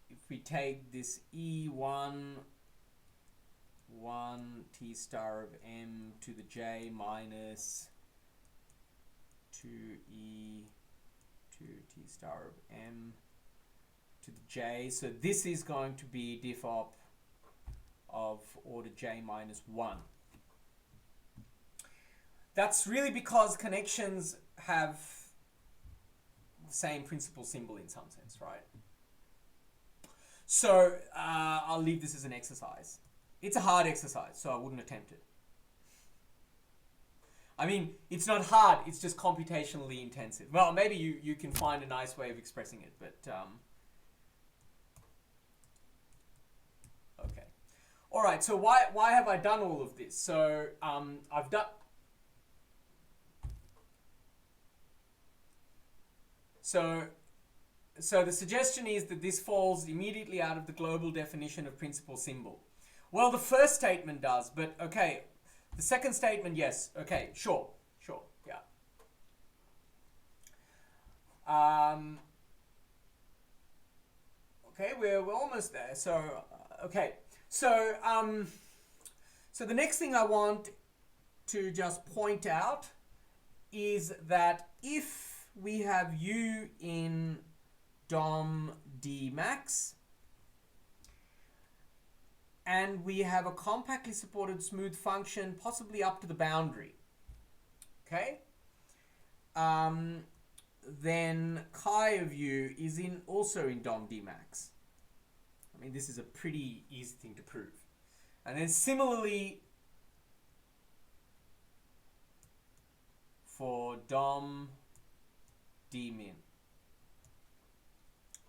if we take this E1 1 t star of m to the j minus 2e 2 t star of m to the j, so this is going to be diff op of order j minus 1. That's really because connections have the same principal symbol in some sense, right? So I'll leave this as an exercise. It's a hard exercise, so I wouldn't attempt it. I mean, it's not hard, it's just computationally intensive. Well, maybe you can find a nice way of expressing it, but okay. All right, so why have I done all of this? So I've done... So the suggestion is that this falls immediately out of the global definition of principal symbol. Well, the first statement does, but okay. The second statement, yes. Okay, sure, yeah. Okay, we're almost there. So, okay. So, so the next thing I want to just point out is that if we have U in DOM D max, and we have a compactly supported smooth function, possibly up to the boundary, okay? Then chi of U is also in DOM D max. I mean, this is a pretty easy thing to prove. And then similarly for DOM D min.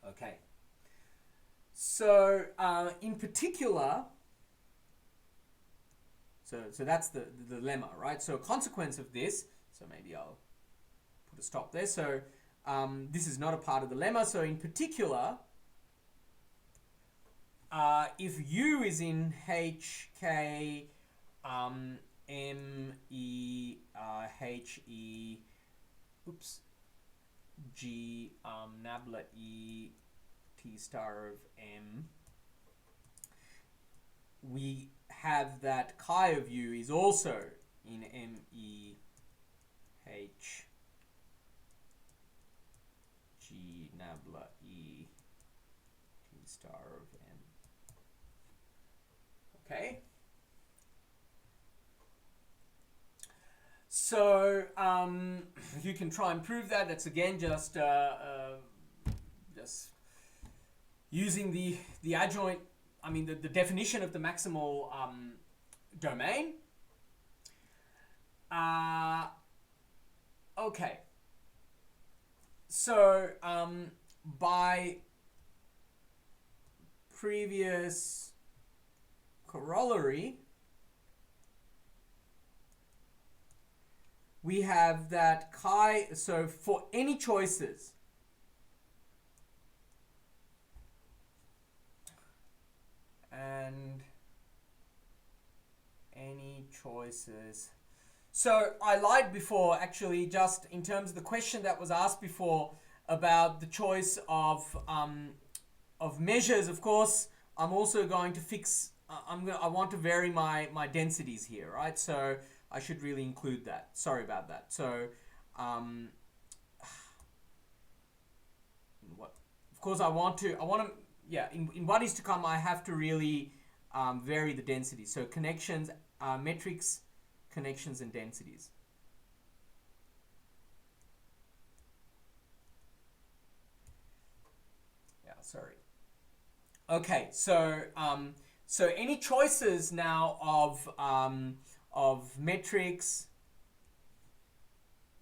Okay. So in particular, so that's the lemma, right? So a consequence of this, so maybe I'll put a stop there. So this is not a part of the lemma. So in particular, if U is in HK ME HE G nabla E T star of M, we have that chi of U is also in ME H G nabla E T star of M. Okay. So you can try and prove that. That's again just using the adjoint, I mean the definition of the maximal domain. Okay. So by previous corollary, we have that chi, so for any choices and any choices. So I lied before, actually, just in terms of the question that was asked before about the choice of measures. Of course, I'm also going to fix. I want to vary my densities here, right? So I should really include that. Sorry about that. So, what? Of course, I want to. Yeah. In what is to come, I have to really vary the density. So connections, metrics, connections, and densities. Yeah. Sorry. Okay. So so any choices now of metrics,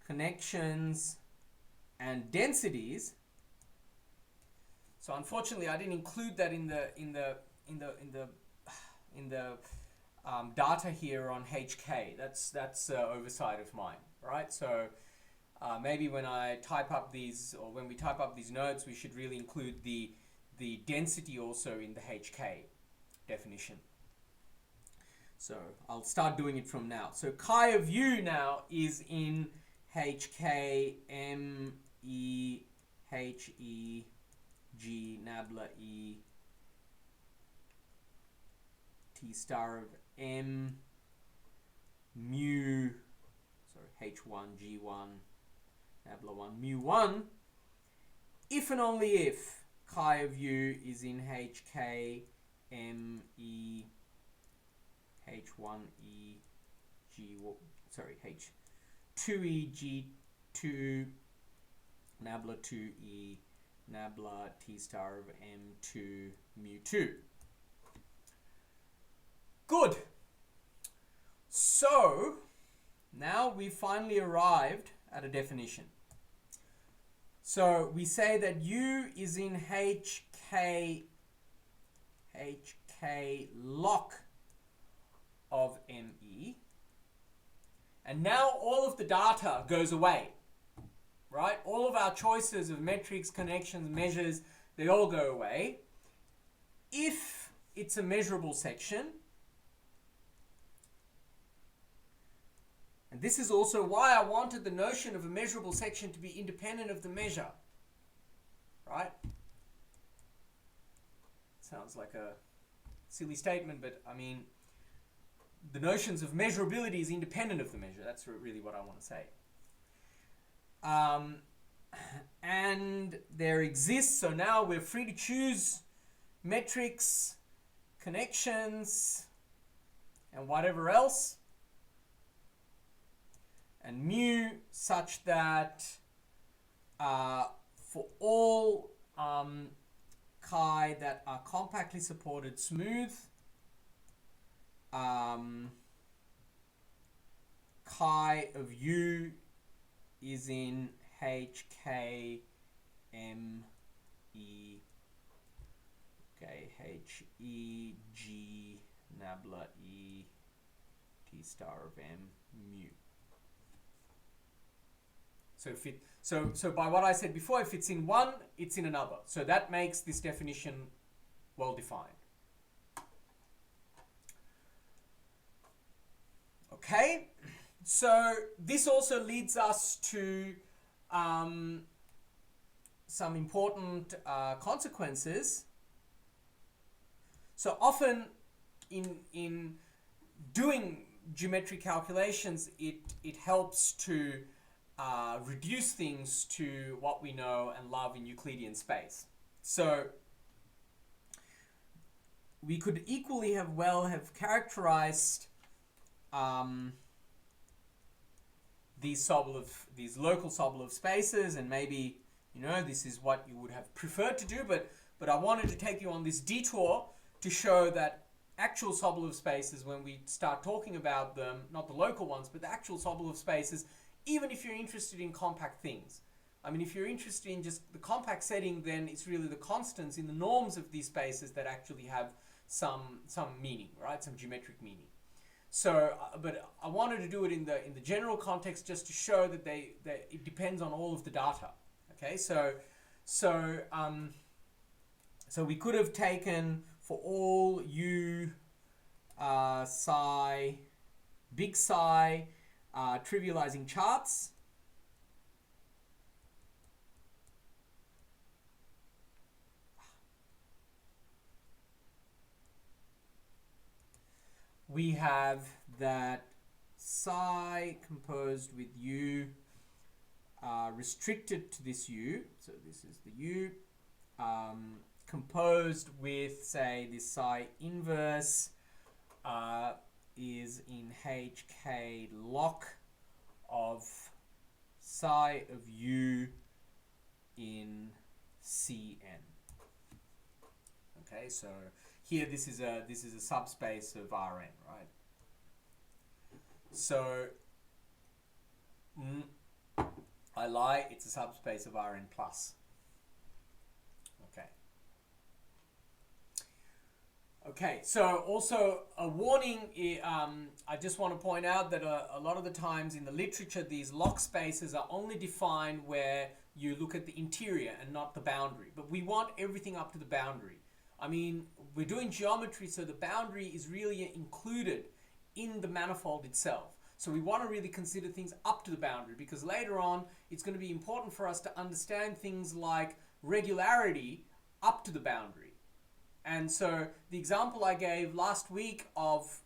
connections, and densities. So unfortunately, I didn't include that in the data here on HK. That's oversight of mine, right? So maybe when I type up these, or when we type up these notes, we should really include the density also in the HK definition. So I'll start doing it from now. So chi of u now is in HK M E H E G nabla E T star of M mu, sorry, H1 G1 nabla 1 mu 1, if and only if chi of u is in HK M E H1E G, sorry, H2E G2 nabla 2E nabla T star of M2 mu 2. Good. So now we finally arrived at a definition. So we say that U is in HK log of ME, and now all of the data goes away, right? All of our choices of metrics, connections, measures, they all go away. If it's a measurable section, and this is also why I wanted the notion of a measurable section to be independent of the measure, right? Sounds like a silly statement, but I mean, the notions of measurability is independent of the measure. That's really what I want to say. And there exists, so now we're free to choose metrics, connections, and whatever else, and mu such that for all chi that are compactly supported smooth, chi of u is in HK M E, okay, H E G nabla E T star of M mu. So if it, so by what I said before, if it's in one, it's in another. So that makes this definition well defined. Okay, so this also leads us to some important consequences. So often in doing geometric calculations, it helps to reduce things to what we know and love in Euclidean space. So we could equally have characterized these local Sobolev spaces, and maybe, you know, this is what you would have preferred to do, but I wanted to take you on this detour to show that actual Sobolev spaces, when we start talking about them, not the local ones, but the actual Sobolev spaces, even if you're interested in compact things, I mean, if you're interested in just the compact setting, then it's really the constants in the norms of these spaces that actually have some meaning, right? Some geometric meaning. So, but I wanted to do it in the general context just to show that that it depends on all of the data. Okay, so we could have taken for all u psi, big psi, trivializing charts. We have that psi composed with u restricted to this u, so this is the u, composed with, say, this psi inverse is in hk log of psi of u in Cn. Okay, so here this is a subspace of Rn, right? So I lie, it's a subspace of Rn plus. Okay. Okay, so also a warning, I just want to point out that a lot of the times in the literature, these lock spaces are only defined where you look at the interior and not the boundary. But we want everything up to the boundary. I mean, we're doing geometry, so the boundary is really included in the manifold itself. So we want to really consider things up to the boundary, because later on, it's going to be important for us to understand things like regularity up to the boundary. And so the example I gave last week of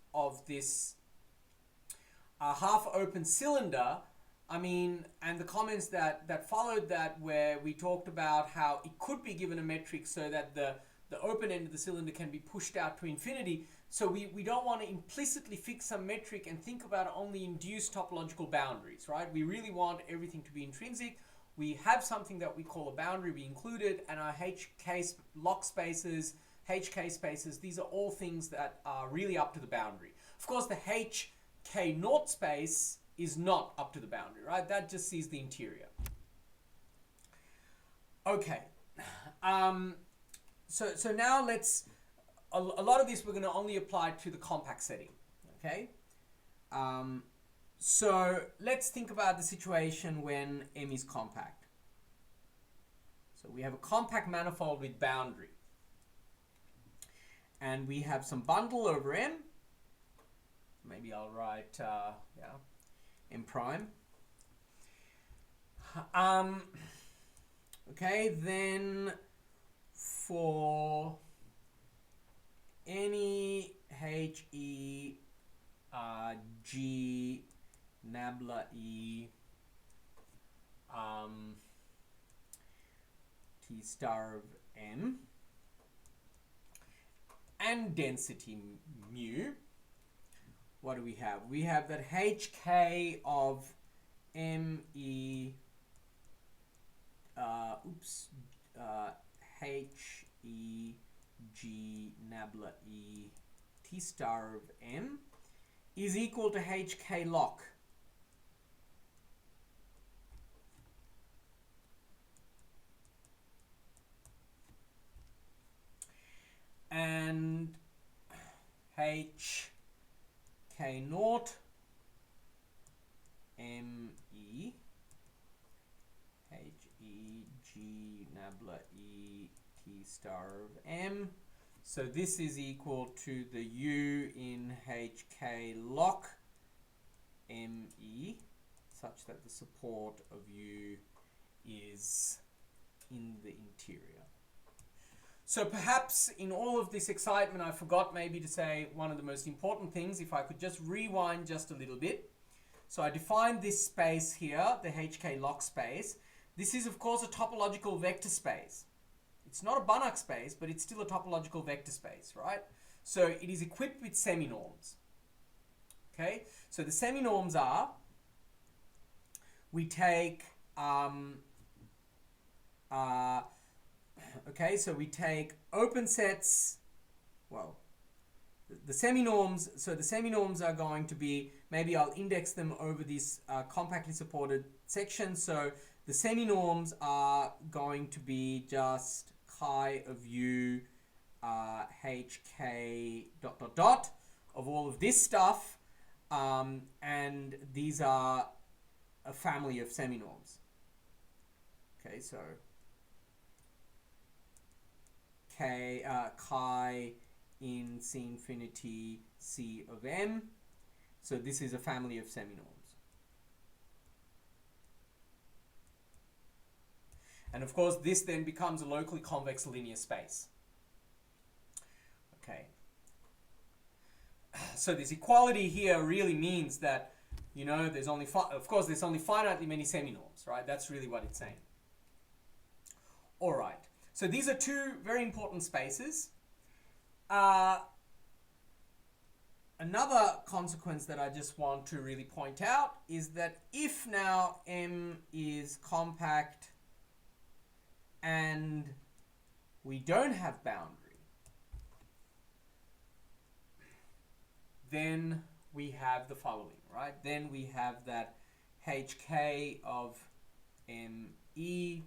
this half open cylinder, I mean, and the comments that followed that, where we talked about how it could be given a metric so that the open end of the cylinder can be pushed out to infinity. So we don't want to implicitly fix some metric and think about only induced topological boundaries, right? We really want everything to be intrinsic. We have something that we call a boundary, we include it, and our HK lock spaces, HK spaces, these are all things that are really up to the boundary. Of course, the HK naught space is not up to the boundary, right? That just sees the interior. Okay. So now let's, a lot of this we're going to only apply to the compact setting, okay? So let's think about the situation when M is compact. So we have a compact manifold with boundary. And we have some bundle over M. Maybe I'll write, M prime. Okay, then for any HE G nabla E T star of M and density mu, what do we have? We have that HK of ME H E G nabla E T star of M is equal to HK lock. And H K naught M E H E G nabla E T star of M. So this is equal to the U in HK lock ME, such that the support of U is in the interior. So perhaps in all of this excitement, I forgot maybe to say one of the most important things, if I could just rewind just a little bit. So I defined this space here, the HK lock space. This is, of course, a topological vector space. It's not a Banach space, but it's still a topological vector space, right? So it is equipped with semi-norms. Okay, so the semi-norms are, we take, okay, so we take open sets, well, the semi-norms, so the semi-norms are going to be maybe I'll index them over this compactly supported section. So the semi-norms are going to be just chi of u hk dot dot dot of all of this stuff, and these are a family of semi-norms. Okay, so k chi in C infinity C of m. So this is a family of semi-norms. And of course, this then becomes a locally convex linear space. Okay. So this equality here really means that, you know, there's only, of course, there's only finitely many semi-norms, right? That's really what it's saying. All right. So these are two very important spaces. Another consequence that I just want to really point out is that if now M is compact and we don't have boundary, then we have the following, right? Then we have that hk of ME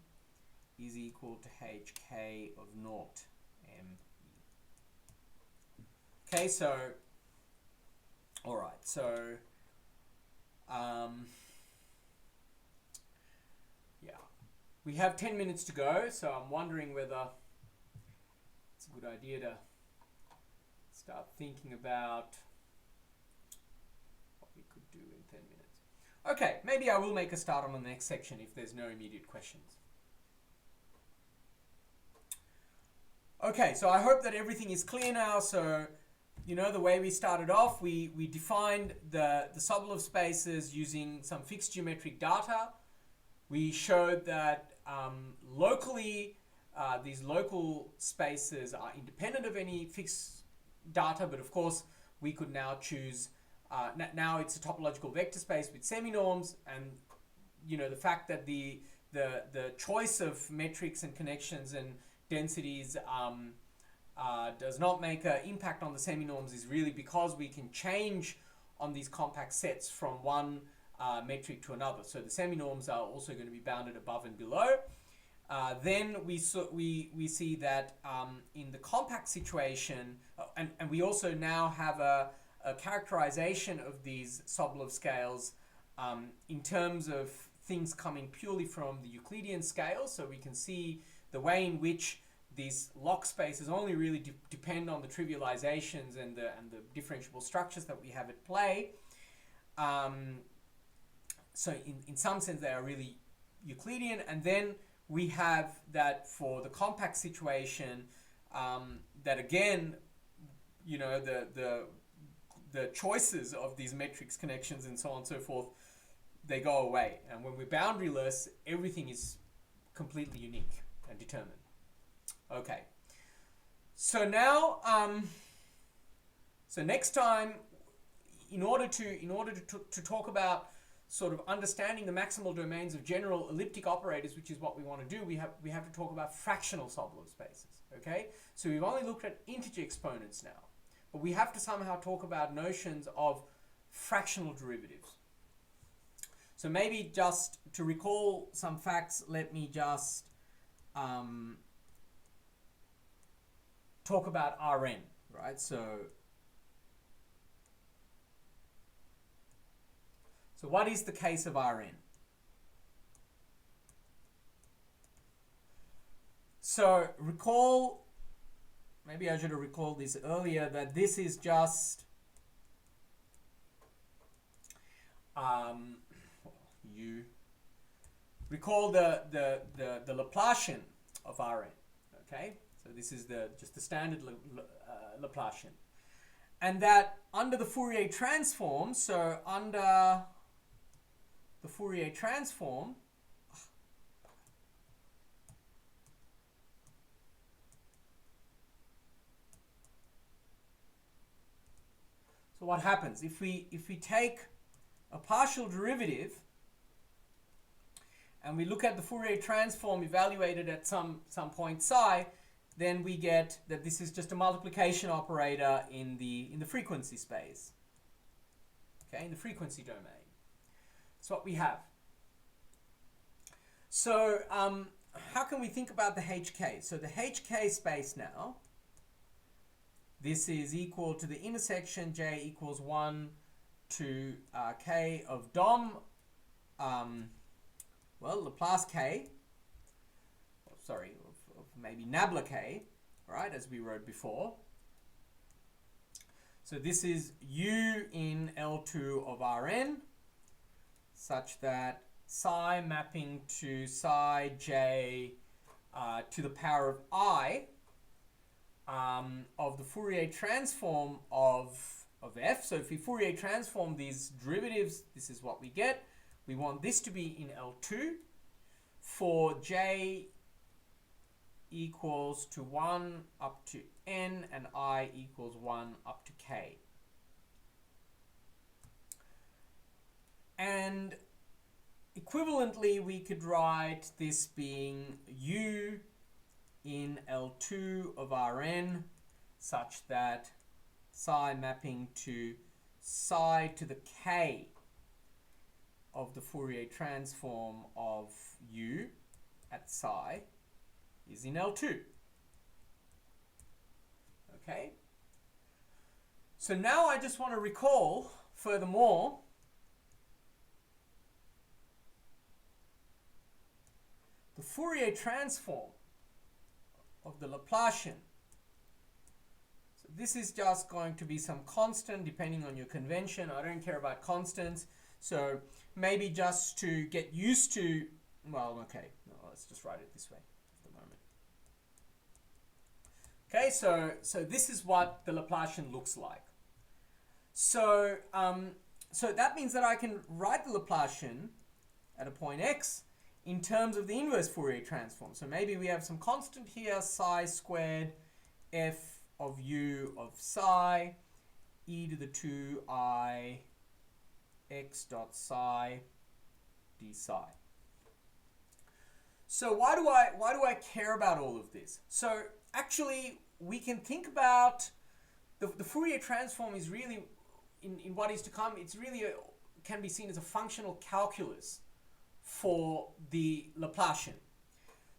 is equal to hk of naught ME. Okay, so all right, so yeah, we have 10 minutes to go, so I'm wondering whether it's a good idea to start thinking about what we could do in 10 minutes. Okay, maybe I will make a start on the next section if there's no immediate questions. Okay, so I hope that everything is clear now. So, you know, the way we started off, we defined the Sobolev spaces using some fixed geometric data. We showed that locally, these local spaces are independent of any fixed data, but of course, we could now choose, now it's a topological vector space with semi-norms, and, you know, the fact that the choice of metrics and connections and densities does not make an impact on the semi-norms is really because we can change on these compact sets from one metric to another. So the semi-norms are also going to be bounded above and below. Then we see that in the compact situation, and we also now have a characterization of these Sobolev scales in terms of things coming purely from the Euclidean scale. So we can see the way in which these lock spaces only really depend on the trivializations and the differentiable structures that we have at play. So in some sense they are really Euclidean, and then we have that for the compact situation, that again, you know, the choices of these matrix connections and so on and so forth, they go away. And when we're boundaryless, everything is completely unique and determined. Okay. So now, so next time, in order to talk about sort of understanding the maximal domains of general elliptic operators, which is what we want to do, we have to talk about fractional Sobolev spaces. Okay. So we've only looked at integer exponents now, but we have to somehow talk about notions of fractional derivatives. So maybe just to recall some facts, let me just talk about Rn, right? So what is the case of Rn? So recall, maybe I should have recalled this earlier, that this is just you recall the Laplacian of Rn, okay? So this is just the standard Laplacian. And that under the Fourier transform, so under the Fourier transform, so what happens if we take a partial derivative and we look at the Fourier transform evaluated at some point psi, then we get that this is just a multiplication operator in the frequency space. okay, in the frequency domain. That's what we have. So how can we think about the HK? So the HK space now, this is equal to the intersection J equals 1 to K of DOM, well, Laplace K, sorry, of maybe nabla K, right, as we wrote before. So this is U in L2 of Rn, such that psi mapping to psi j to the power of I of the Fourier transform of f. So if we Fourier transform these derivatives, this is what we get. We want this to be in L2 for j equals to 1 up to n and I equals 1 up to k. And equivalently, we could write this being U in L2 of Rn such that psi mapping to psi to the k of the Fourier transform of U at psi is in L2. Okay? So now I just want to recall, furthermore, the Fourier transform of the Laplacian. So this is just going to be some constant depending on your convention. I don't care about constants. So maybe just to get used to, well, okay, no, let's just write it this way for the moment. Okay, so this is what the Laplacian looks like. So, so that means that I can write the Laplacian at a point x in terms of the inverse Fourier transform. So maybe we have some constant here, psi squared f of u of psi e to the 2I x dot psi d psi. So why do I care about all of this? So actually we can think about the Fourier transform is really in what is to come. It's really can be seen as a functional calculus for the Laplacian.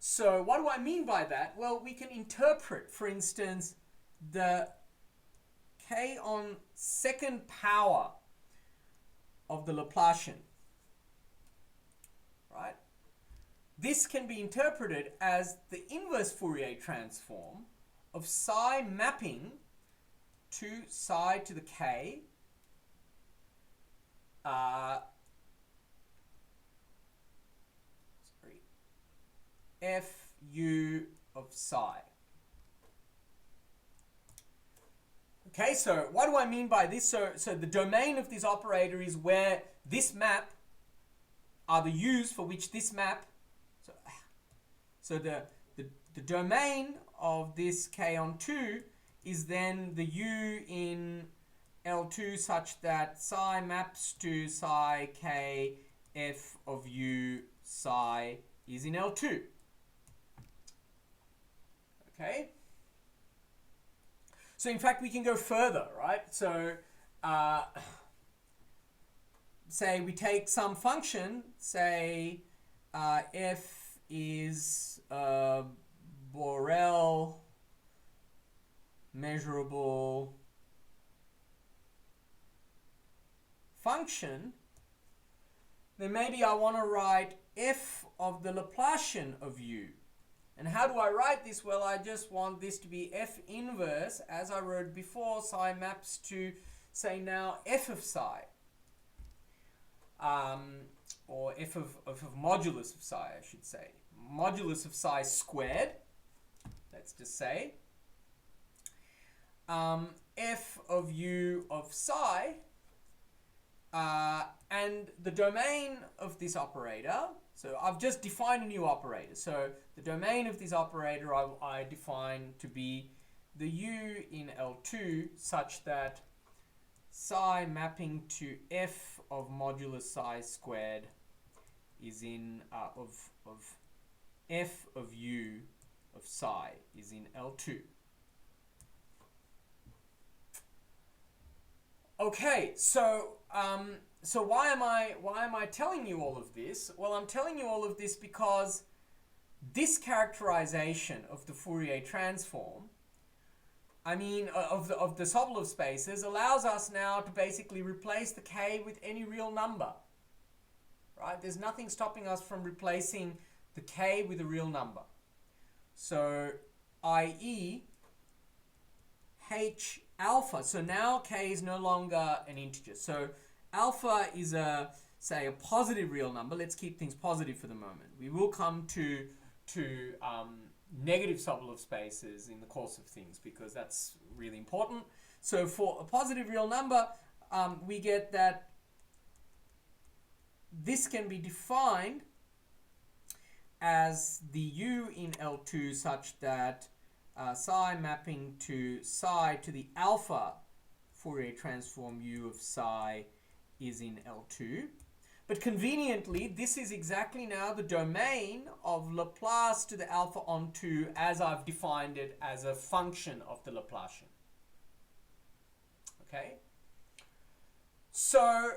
So what do I mean by that? Well, we can interpret, for instance, the k on second power of the Laplacian, right? This can be interpreted as the inverse Fourier transform of psi mapping to psi to the k fu of psi. Okay, so what do I mean by this? So the domain of this operator is where this map are the u's for which this map. So the domain of this k on 2 is then the u in L2 such that psi maps to psi k f of u psi is in L2. Okay. So in fact, we can go further, right? So say we take some function, say f is a Borel measurable function, then maybe I want to write f of the Laplacian of u. And how do I write this? Well, I just want this to be f inverse, as I wrote before, psi maps to, say now, f of psi. Or f of modulus of psi, I should say. Modulus of psi squared, let's just say. F of u of psi. And the domain of this operator, so I've just defined a new operator. So the domain of this operator I define to be the u in L2 such that psi mapping to f of modulus psi squared is in of f of u of psi is in L2. Okay, so why am I telling you all of this? Well, I'm telling you all of this because this characterization of the Fourier transform, I mean, of the Sobolev spaces, allows us now to basically replace the k with any real number. Right? There's nothing stopping us from replacing the k with a real number. So, i.e., h alpha. So now k is no longer an integer. So alpha is say a positive real number. Let's keep things positive for the moment. We will come to negative Sobolev spaces in the course of things because that's really important. So for a positive real number, we get that this can be defined as the u in L2 such that psi mapping to psi to the alpha Fourier transform u of psi is in L2. But conveniently, this is exactly now the domain of Laplace to the alpha onto as I've defined it as a function of the Laplacian. Okay? So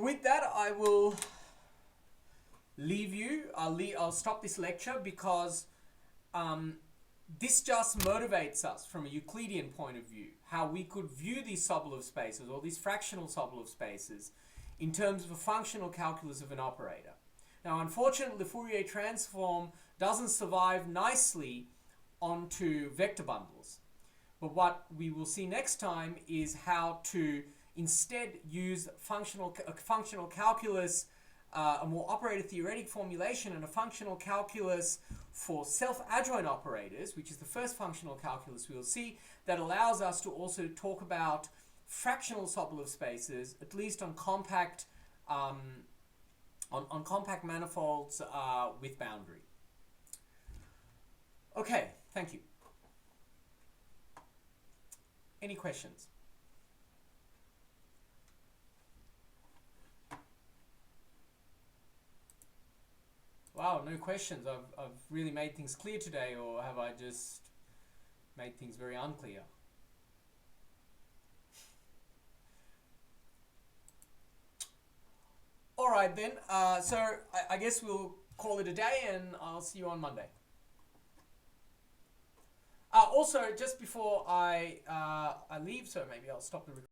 with that, I will leave you. I'll stop this lecture because this just motivates us from a Euclidean point of view, how we could view these Sobolev spaces or these fractional Sobolev spaces in terms of a functional calculus of an operator. Now, unfortunately, the Fourier transform doesn't survive nicely onto vector bundles. But what we will see next time is how to instead use functional calculus, a more operator theoretic formulation, and a functional calculus for self-adjoint operators, which is the first functional calculus we'll see, that allows us to also talk about fractional Sobolev spaces, at least on compact on compact manifolds with boundary. Okay, thank you. Any questions? Wow, no questions. I've really made things clear today, or have I just made things very unclear? All right then. So I guess we'll call it a day, and I'll see you on Monday. Also, just before I leave, so maybe I'll stop the recording.